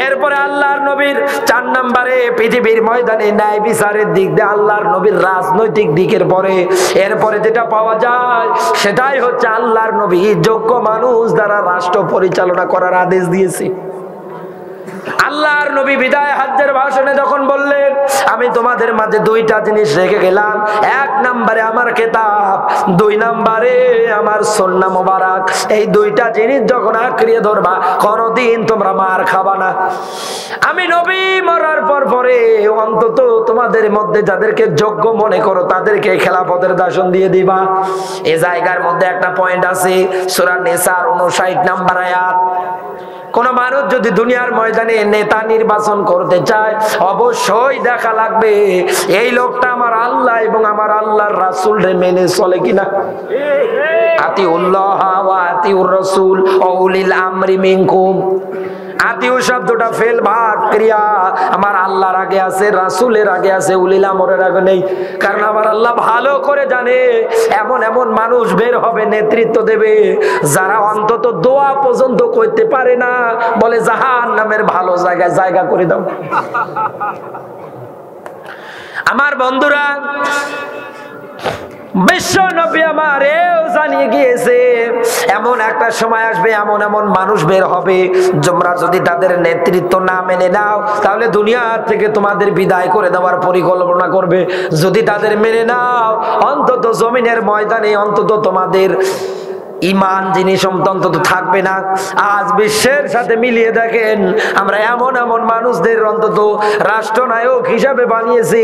এরপরে আল্লাহর নবীর 4 নম্বরে পৃথিবীর ময়দানে ন্যায় বিচারের দিক দিয়ে আল্লাহর নবীর রাজনৈতিক দিকের পরে এরপরে যেটা পাওয়া যায় সেটাই হচ্ছে আল্লাহর নবী যোগ্য মানুষ দ্বারা রাষ্ট্র পরিচালনা করার আদেশ দিয়েছে। আল্লাহর নবী বিদায় হজ্জের ভাষণে যখন বললেন, আমি তোমাদের মাঝে 2টা জিনিস রেখে গেলাম, 1 নম্বরে আমার কিতাব, 2 নম্বরে আমার সুন্নাহ মোবারক। এই 2টা জিনিস যখন আঁকড়িয়ে ধরবা, কোনদিন তোমরা মার খাবা না। আমি নবী মরার পরে অন্তত তোমাদের মধ্যে যাদেরকে যোগ্য মনে করো তাদেরকে খেলাফতের দাসন দিয়ে দিবা। এই জায়গার মধ্যে একটা পয়েন্ট আছে, সূরা নিসার 59 নম্বর আয়াত। কোন মানুষ যদি দুনিয়ার ময়দানে নেতা নির্বাচন করতে চায়, অবশ্যই দেখা লাগবে এই লোকটা আমার আল্লাহ এবং আমার আল্লাহর রাসূলকে মেনে চলে কিনা। আতিউল্লাহ ওয়া আতিউর রাসূল ওয়া উলিল আমরি মিনকুম। আতিউ শব্দটা ফেল ভার্ব ক্রিয়া, আমার আল্লাহর আগে আছে, রাসূলের আগে আছে, উলিল আমরের আগে নেই। কারণ আমার আল্লাহ ভালো করে জানে এমন এমন মানুষ বের হবে, নেতৃত্ব দেবে, যারা অন্তত দোয়া পর্যন্ত করতে পারে না, বলে জাহান্নামের ভালো জায়গায় জায়গা করে দাও। আমার বন্ধুরা, বিশ্ব নবী আমার এও জানিয়ে গিয়েছে এমন একটা সময় আসবে, এমন এমন মানুষ বের হবে, তোমরা যদি তাদের নেতৃত্ব না মেনে নাও তাহলে দুনিয়া থেকে তোমাদের বিদায় করে দেওয়ার পরিকল্পনা করবে। যদি তাদের মেনে নাও, অন্তত জমিনের ময়দানে অন্তত তোমাদের ইমান জিনিস অন্তত থাকবে না। আজ বিশ্বের সাথে মিলিয়ে দেখেন, আমরা এমন এমন মানুষদের অন্তত রাষ্ট্রনায়ক হিসাবে বানিয়েছি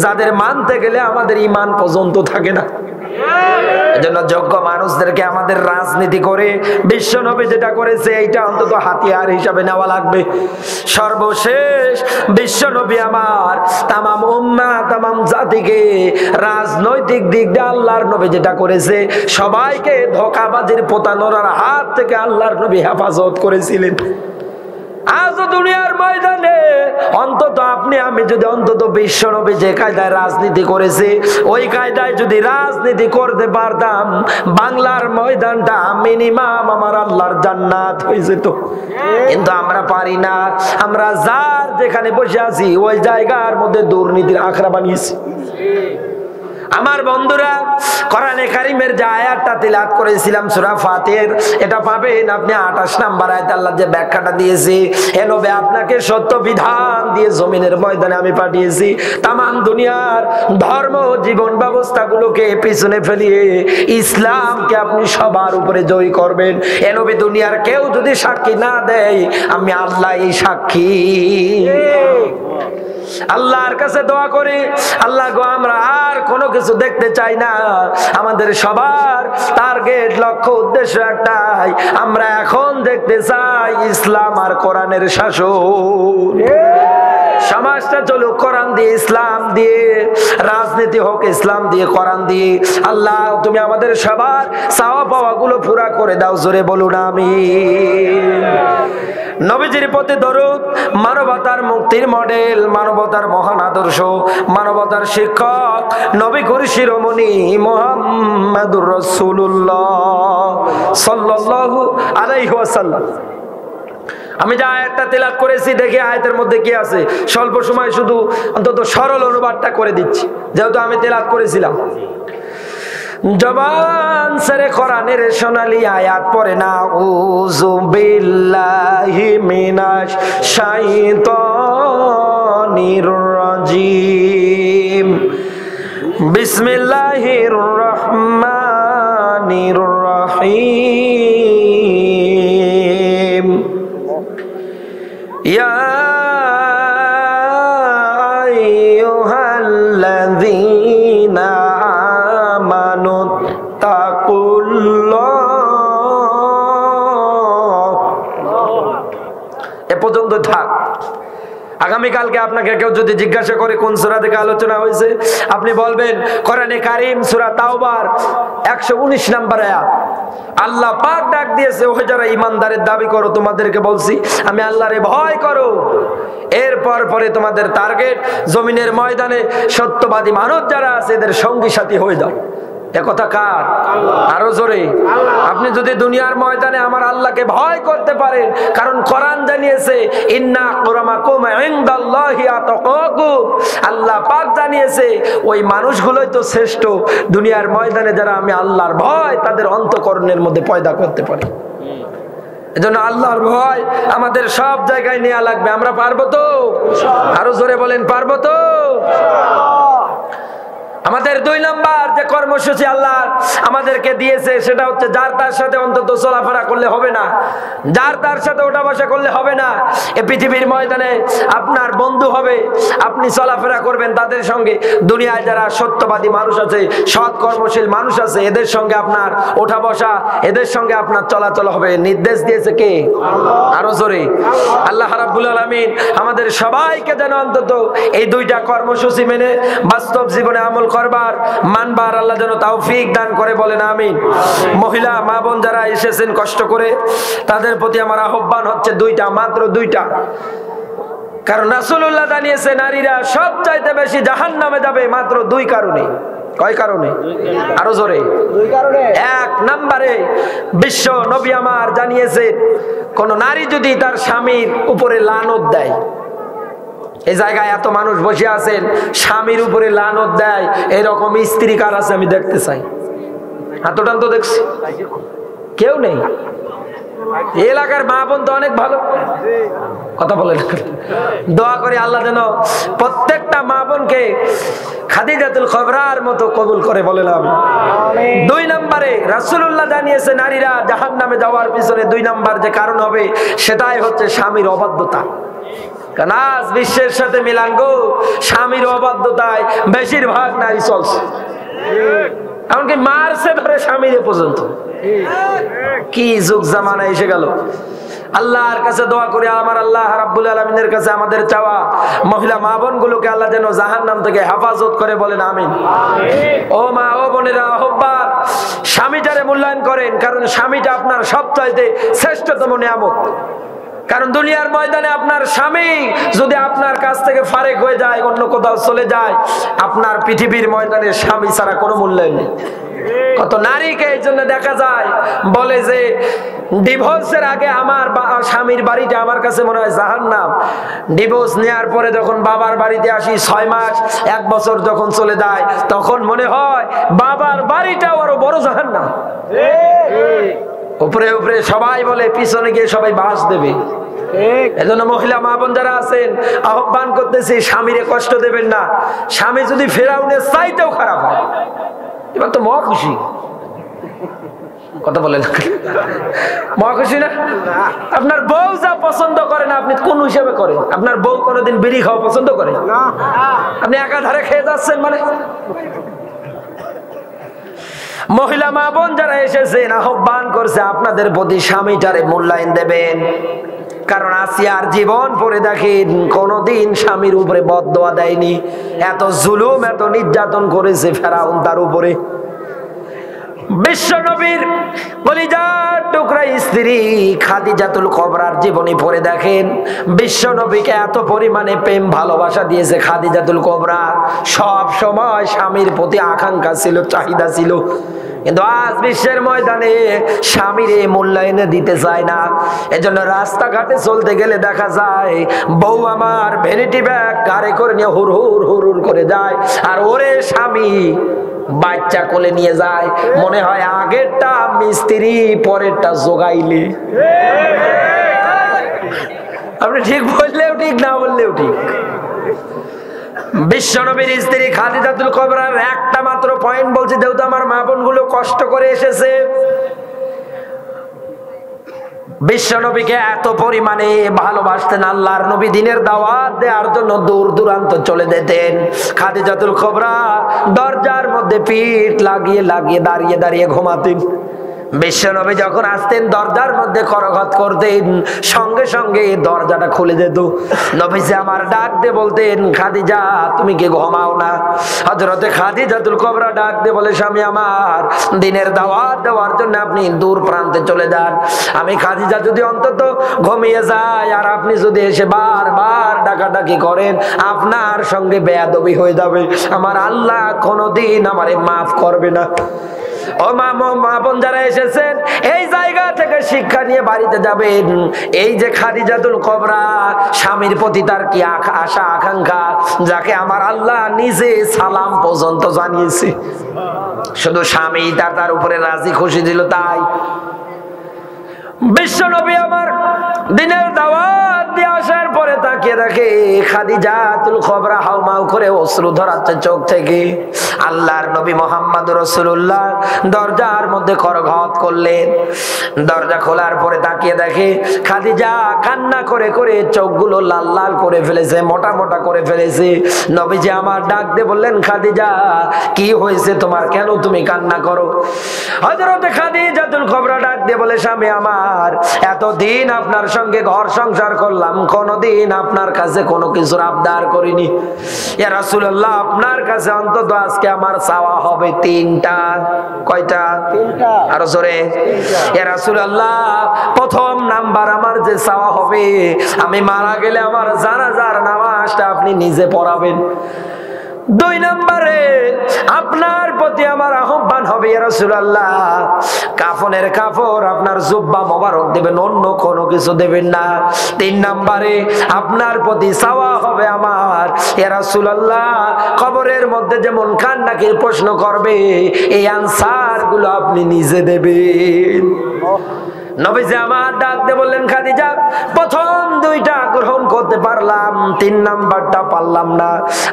যাদের মানতে গেলে আমাদের ইমান পর্যন্ত থাকে না। এজন্য যোগ্য মানুষদেরকে আমাদের রাজনীতি করে বিশ্বনবী যেটা করেছে এইটা অন্তত হাতিয়ার হিসাবে নেওয়া লাগবে। সর্বশেষ বিশ্বনবী আমার তামাম উম্মাহ, তামাম জাতিকে রাজনৈতিক দিক দিয়ে আল্লাহর নবী যেটা করেছে, সবাইকে ধোঁকাবাজির প্রতারণার হাত থেকে আল্লাহর নবী হেফাজত করেছিলেন। আজ দুনিয়ার ময়দানে অন্তত আপনি আমি যদি অন্তত বিশ্বনবী যে কায়দায় রাজনীতি করেছে ওই কায়দায় যদি রাজনীতি করতে পারতাম, বাংলার ময়দানটা মিনিমাম আমার আল্লাহর জান্নাত হয়ে যেত। কিন্তু আমরা পারি না, আমরা যার যেখানে বসে আছি ওই জায়গার মধ্যে দুর্নীতির আখড়া বানিয়েছি। আমার বন্ধুরা, কোরআনে কারীমের যে আয়াতটা তিলাওয়াত করেছিলাম সূরা ফাতির, এটা পাবেন আপনি 28 নম্বর আয়াতে আল্লাহ যে ব্যাখ্যাটা দিয়েছে, হে নবী আপনাকে সত্য বিধান দিয়ে জমিনের ময়দানে আমি পাঠিয়েছি, তামাম দুনিয়ার ধর্ম জীবন ব্যবস্থাগুলোকে পিছনে ফেলিয়ে ইসলামকে আপনি সবার উপরে জয় করবেন। হে নবী দুনিয়ার কেউ যদি সাক্ষী না দেয়, আমি আল্লাহ এই সাক্ষী। আল্লাহর কাছে দোয়া করি, আল্লাহ গো আমরা আর কোনো কিছু দেখতে চাই না, আমাদের সবার টার্গেট লক্ষ্য উদ্দেশ্য একটাই, আমরা এখন দেখতে চাই ইসলাম আর কোরআনের শাসন। সমাজটা চলুক কোরআন দিয়ে, ইসলাম দিয়ে, রাজনীতি হোক ইসলাম দিয়ে, কোরআন দিয়ে। আল্লাহ তুমি আমাদের সবার চাওয়া পাওয়া গুলো পুরা করে দাও, জোরে বলুন আমিন। নবীজির প্রতি দরুদ, মানবতার মুক্তির মডেল, মানবতার মহান আদর্শ, মানবতার শিক্ষক নবী করি শিরোমণি মুহাম্মাদুর রাসূলুল্লাহ সাল্লাল্লাহু আলাইহি ওয়াসাল্লাম। আমি যে আয়াতটা তেলাওয়াত করেছি দেখি আয়াতের মধ্যে কি আছে, স্বল্প সময় শুধু অন্তত সরল অনুবাদটা করে দিচ্ছি, যেহেতু আমি তেলাওয়াত করেছিলাম। জবান সেরে কোরআনের সোনালী আয়াত পড়ে না, উযু বিল্লাহি মিনাশ শাইতানির রাজিম, বিসমিল্লাহির রহমানির রহিম, ইয়া এ পর্যন্ত থাক। আগামীকালকে আপনাকে কেউ যদি জিজ্ঞাসা করে কোন সূরা থেকে আলোচনা হয়েছে, আপনি বলবেন কোরআনে কারীম সূরা তাওবার 119 নম্বর আয়াত। আল্লাহ পাক ডাক দিয়েছে, ও যারা ঈমানদারের দাবি করো তোমাদেরকে বলছি আমি আল্লাহরে ভয় করো। এরপর পরে তোমাদের টার্গেট জমিনের ময়দানে সত্যবাদী মানুষ যারা আছে এদের সঙ্গী সাথী হয়ে যাও। একথা কার? আরো জোরে। আপনি যদি দুনিয়ার ময়দানে আমার আল্লাহকে ভয় করতে পারেন, কারণ কোরআন জানিয়েছে ইন্না আকরামাকুম ইনদাল্লাহি আতাকাকুম, আল্লাহ পাক জানিয়েছে ওই মানুষগুলোই তো শ্রেষ্ঠ দুনিয়ার ময়দানে যারা আমি আল্লাহর ভয় তাদের অন্তঃকরণের মধ্যে পয়দা করতে পারি। এজন্য আল্লাহর ভয় আমাদের সব জায়গায় নেওয়া লাগবে। আমরা পারবো তো? আরো জোরে বলেন, পারবো তো? আমাদের 2 নাম্বার যে কর্মসূচি আল্লাহ আমাদেরকে দিয়েছে সেটা হচ্ছে যার তার সাথে অন্তত চলাফেরা করলে হবে না, যার তার সাথে ওঠা বসা করলে হবে না। এ পৃথিবীর ময়দানে আপনার বন্ধু হবে, আপনি চলাফেরা করবেন তাদের সঙ্গে। দুনিয়ায় যারা সত্যবাদী মানুষ আছে, সৎ কর্মশীল মানুষ আছে, এদের সঙ্গে আপনার ওঠা বসা, এদের সঙ্গে আপনার চলাচল হবে। নির্দেশ দিয়েছে কে? আরো জোরে। আল্লাহ রাব্বুল আলামিন আমাদের সবাইকে যেন অন্তত এই 2টা কর্মসূচি মেনে বাস্তব জীবনে আমল করবার মানবার আল্লাহ যেন তৌফিক দান করে, বলেন আমিন। মহিলা মা বোন যারা এসেছেন কষ্ট করে, তাদের প্রতি আমার আহ্বান হচ্ছে 2টা, মাত্র 2টা। কারণ রাসূলুল্লাহ জানিয়েছে নারীরা সবচাইতে বেশি জাহান্নামে যাবে মাত্র 2 কারণে। কয় কারণে? আরো জোরে। 2 কারণে। 1 নম্বরে বিশ্ব নবী আমার জানিয়েছে কোন নারী যদি তার স্বামীর উপরে লানত দেয়, এই জায়গায় এত মানুষ বসে আছেন স্বামীর উপরে লানত দেয়, এরকম স্ত্রী কার আছে আমি দেখতে চাই। এতটান তো দেখছি কেউ নেই। এলাকার মা বোন তো অনেক ভালো, কথা বলে না। দোয়া করে আল্লাহ যেন প্রত্যেকটা মা বোনকে খাদিজাতুল কুবরার মতো কবুল করে, বলেন আমি। 2 নম্বরে রাসূলুল্লাহ জানিয়েছে নারীরা জাহান্নামে যাওয়ার পিছনে 2 নম্বর যে কারণ হবে সেটাই হচ্ছে স্বামীর অবাধ্যতা। কারণ আজ বিশ্বের সাথে মিলান গো, স্বামীর অবাধ্যতায় বেশিরভাগ নারী চলছে। এমনকি মারছে ধরে স্বামীর পর্যন্ত। কি যুগ জামানা এসে গেল। আল্লাহর কাছে দোয়া করে, আমার আল্লাহ রাব্বুল আলামিনের কাছে আমাদের চাওয়া মহিলা মা বোন গুলোকে আল্লাহ যেন জাহান্নাম থেকে হেফাজত করে, বলেন আমিন। ও মা ও বোনেরা, আহ্বান স্বামীটারে মূল্যায়ন করেন, কারণ স্বামীটা আপনার সবচাইতে শ্রেষ্ঠতম নিয়ামত। কারণ দুনিয়ার ময়দানে আপনার স্বামী যদি আপনার কাছ থেকে ফারেক হয়ে যায়, অন্য কোথাও চলে যায়, আপনার পৃথিবীর ময়দানে স্বামী ছাড়া কোনো মূল্যায়ন নেই। কত নারীকে এই জন্য দেখা যায় বলে যে ডিভোর্সের আগে আমার স্বামীর বাড়িটা আমার কাছে মনে হয় জাহান্নাম, ডিভোর্স নেওয়ার পরে যখন বাবার বাড়িতে আসি 6 মাস 1 বছর যখন চলে যায় তখন মনে হয় বাবার বাড়িটাও আরো বড় জাহান্নাম। উপরে উপরে সবাই বলে, পিছনে গিয়ে সবাই বাস দেবে। এজন্য মহিলা মা বোন যারা আছেন আহ্বান করতেছি, স্বামীরে কষ্ট দেবেন না। স্বামী যদি ফেরাউনের চাইতেও খারাপ হয়, এবার তো মহা খুশি, কথা বলেন মহা খুশি না? আপনার বউ যা পছন্দ করে না আপনি কোন হিসেবে করেন? আপনার বউ কোনোদিন বিড়ি খাওয়া পছন্দ করে? আপনি একাধারে খেয়ে যাচ্ছেন মানে। মহিলা মা বোন যারা এসেছেন আহ্বান করছে আপনাদের প্রতি স্বামীটারে মূল্যায়ন দেবেন। কারণ আসিয়ার জীবন পড়ে দেখেন কোনদিন স্বামীর উপরে বদদোয়া দেয়নি। এত জুলুম এত নির্যাতন করেছে ফেরাউন তার উপরে। বিশ্ব নবীর কলিজার টুকরা স্ত্রী খাদিজাতুল কুবরার জীবনী পড়ে দেখেন বিশ্ব নবীকে এত পরিমাণে প্রেম ভালোবাসা দিয়েছে খাদিজাতুল কুবরা। সব সময় স্বামীর প্রতি আকাঙ্ক্ষা ছিল, চাহিদা ছিল। কিন্তু আজ বিশ্বের ময়দানে স্বামীর এই মূল্যায়নে দিতে চায় না। এজন্য রাস্তাঘাটে চলতে গেলে দেখা যায় বউ আমার ভ্যানিটি ব্যাগ গাড়ি করে নিয়ে হুর হুর হুর হুর করে যায়, আর ওরে স্বামী বাচ্চা কোলে নিয়ে যায়। মনে হয় আগেরটা মিস্ত্রি পরেরটা জোগাইলে। আপনি ঠিক বললেও ঠিক, না বললেও ঠিক। বিশ্বনবীর স্ত্রী খাদিজাতুল কুবরার একটা মাত্র পয়েন্ট বলছি, যেহেতু আমার মা বোন গুলো কষ্ট করে এসেছে, বিশ্বনবীকে এত পরিমাণে ভালোবাসতেন আল্লাহর নবী দ্বীনের দাওয়াত দেওয়ার জন্য দূর দূরান্ত চলে যেতেন। খাদিজাতুল কুবরা দরজার মধ্যে পিঠ লাগিয়ে লাগিয়ে দাঁড়িয়ে দাঁড়িয়ে ঘুমাতেন। বিশ্বনবী যখন আসতেন দরজার মধ্যে করঘাত করতেন, সঙ্গে সঙ্গে দরজাটা খুলে যেত। নবীজি আমার ডাক দিয়ে বলতেন, খাদিজা তুমি কি ঘুমাও না? হযরতে খাদিজাতুল কুবরা ডাক দিয়ে বলে, স্বামী আমার, দিনের দাওয়াত দেওয়ার জন্য আপনি দূর প্রান্তে চলে যান। আমি খাদিজা যদি অন্তত ঘুমিয়ে যাই আর আপনি যদি এসে বারবার ডাকাডাকি করেন, আপনার সঙ্গে বেয়াদবি হয়ে যাবে। আমার আল্লাহ কোনোদিন আমারে মাফ করবে না। ও মা বোন যারা এসেছেন, এই জায়গা থেকে শিক্ষা নিয়ে বাড়িতে যাবেন। এই যে খাদিজাতুল কুবরা, স্বামীর প্রতি তার কি আশা আকাঙ্ক্ষা, যাকে আমার আল্লাহ নিজে সালাম পর্যন্ত জানিয়েছে। শুধু স্বামী তার উপরে রাজি খুশি দিল তাই। বিশ্বনবী আমার দিনের দাওয়াত দিয়ে আসার পরে তাকিয়ে দেখে খাদিজাতুল কুবরা হাউমাউ করে অশ্রু ধরাচ্ছে চোখ থেকে। আল্লাহর নবী মুহাম্মদুর রাসূলুল্লাহ দরজার মধ্যে করঘাত করলেন। দরজা খোলার পরে তাকিয়ে দেখে খাদিজা কান্না করে করে চোখগুলো লাল লাল করে ফেলেছে, মোটা মোটা করে ফেলেছে। নবীজি আমার ডাক দিয়ে বললেন, খাদিজা কি হয়েছে তোমার, কেন তুমি কান্না করো? হযরতে খাদিজাতুল কুবরা ডাক দিয়ে বলে, স্বামী আমার, এতদিন আপনার সঙ্গে ঘর সংসার করলাম, কোনদিন আপনার কাছে কোনো কিছুর আবদার করিনি। ইয়া রাসূলুল্লাহ, আপনার কাছে অন্তত আজকে আমার চাওয়া হবে তিনটা। কয়টা? তিনটা। আরো জোরে। ইয়া রাসূলুল্লাহ, প্রথম নাম্বার আমার যে চাওয়া হবে, আমি মারা গেলে আমার জানাজার নামাজটা আপনি নিজে পড়াবেন। 2 নম্বরে আপনার প্রতি আমার আহ্বান হবে, ইয়া রাসূলুল্লাহ, কাফনের কাপড় আপনার জুব্বা মোবারক দেবেন, অন্য কোনো কিছু দেবেন না। 3 নম্বরে আপনার প্রতি চাওয়া হবে আমার, ইয়া রাসূলুল্লাহ, কবরের মধ্যে যেমন কান্নাকে প্রশ্ন করবে, এই আনসার গুলো আপনি নিজে দেবেন। নবীজি আমার ডাক দিয়ে বললেন, খাদিজা, প্রথম 2টা গ্রহণ করতে পারলাম, 3 নাম্বারটা পারলাম না।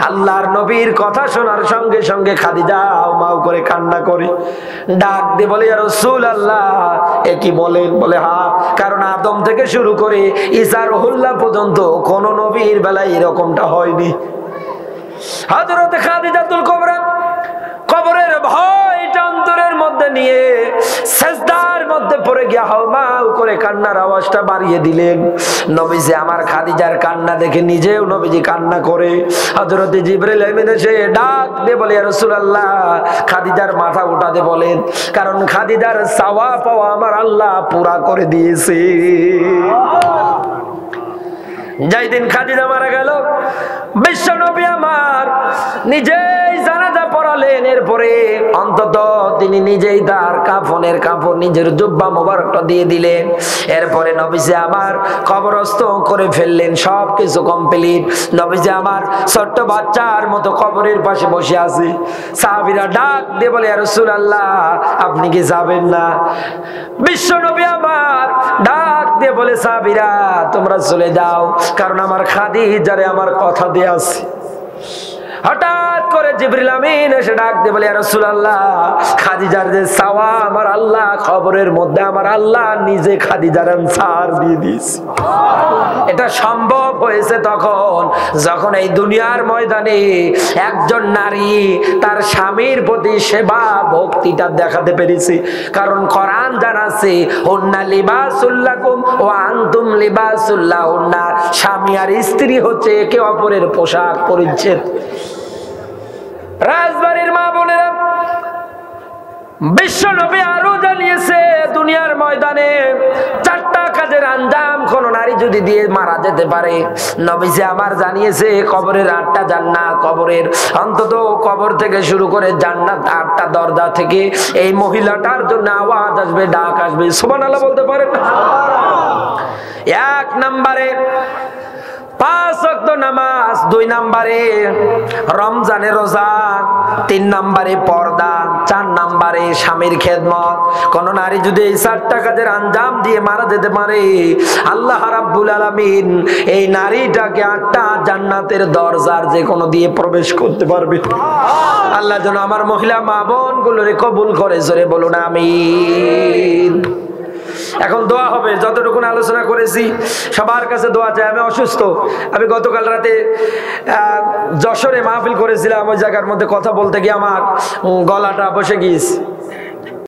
আল্লাহর নবীর কথা শোনার সঙ্গে সঙ্গে খাদিজা মাউ করে কান্না করে ডাক দিয়ে বলে, ইয়া রাসূলুল্লাহ, এ কি বলেন? বলে, হ্যাঁ, কারণ আদম থেকে শুরু করে ঈসা রুহুল্লাহ পর্যন্ত কোন নবীর বেলায় এরকমটা হয়নি। হযরত খাদিজাতুল কুবরা কবরের ভয়টা অন্তরের মধ্যে নিয়ে সিজদার মধ্যে পড়ে গিয়া হাউমাউ করে কান্নার আওয়াজটা বাড়িয়ে দিলেন। নবীজি আমার খাদিজার কান্না দেখে নিজেও নবীজি কান্না করে হযরত জিবরাইল আমিন এসে ডাক দিয়ে বলে, ইয়া রাসূলুল্লাহ, খাদিজার মাথা উঠাতে বলেন, কারণ খাদিজার চাওয়া পাওয়া আমার আল্লাহ পুরা করে দিয়েছে। যাই দিন খাদিজা মারা গেল, বিশ্ব নবী আমার নিজেই জানাজা পড়ালেন। এরপরে অন্তত তিনি নিজেই তার কাফনের কাপড় নিজের জুব্বা মোবারকটা দিয়ে দিলেন। এরপরে নবীজি আমার কবরস্থ করে ফেললেন, সবকিছু কমপ্লিট। নবীজি আমার ছোট্ট বাচ্চার মতো কবরের পাশে বসে আছে। সাহাবীরা ডাক দিয়ে বলে, ইয়া রাসূলুল্লাহ, আপনি কি যাবেন না? বিশ্ব নবী আমার ডাক দিয়ে বলে, সাহাবীরা তোমরা চলে যাও, কারণ আমার খাদিজারে আমার কথা দিয়ে আছে। হঠাৎ করে জিবরিল আমিন এসে ডাক দিয়ে বলে, ইয়া রাসূলুল্লাহ, খাদিজার যে চাওয়া আমার আল্লাহ খবরের মধ্যে আমার আল্লাহ নিজে খাদিজার আনসার দিয়ে দিয়েছে। এটা সম্ভব হয়েছে তখন যখন এই দুনিয়ার ময়দানে একজন নারী তার স্বামীর প্রতি সেবা ভক্তিটা দেখাতে পেরেছে। কারণ কোরআন জানাচ্ছে, হুন্না লিবাসুল লাকুম ওয়া আনতুম লিবাসুল লাহুন্না, স্বামী আর স্ত্রী হচ্ছে একে অপরের পোশাক পরিচ্ছদ। রাজবাড়ির মা বোনেরা, বিশ্ব নবী আরো জানিয়েছে, দুনিয়ার ময়দানে 4টা কাজের আঞ্জাম কোন নারী যদি দিয়ে মারা যেতে পারে, নবীজি আমার জানিয়েছে কবরের 8টা জান্নাত, কবরের অন্তত কবর থেকে শুরু করে জান্নাত 8টা দরজা থেকে এই মহিলাটার জন্য আওয়াজ আসবে, ডাক আসবে। সুবহানাল্লাহ বলতে পারেন? 1 নম্বরে 5 ওয়াক্ত নামাজ, 2 নম্বরে রমজানের রোজা, 3 নম্বরে পর্দা, 4 নম্বরে স্বামীর খেদমত। কোন নারী যদি এই 4টা কাজের আঞ্জাম দিয়ে মারা যেতে পারে, আল্লাহ রাব্বুল আলামিন এই নারীটাকে 8টা জান্নাতের দরজার যে কোনো দিয়ে প্রবেশ করতে পারবে। আল্লাহ যেন আমার মহিলা মা বোন গুলোরে কবুল করে, জোরে বলুন আমিন। এখন দোয়া হবে, যতটুকু আলোচনা করেছি সবার কাছে দোয়া চাই। আমি অসুস্থ, আমি গতকাল রাতে যশোরে মাহফিল করেছিলাম, ওই জায়গার মধ্যে কথা বলতে গিয়ে আমার গলাটা বসে গিয়েছে।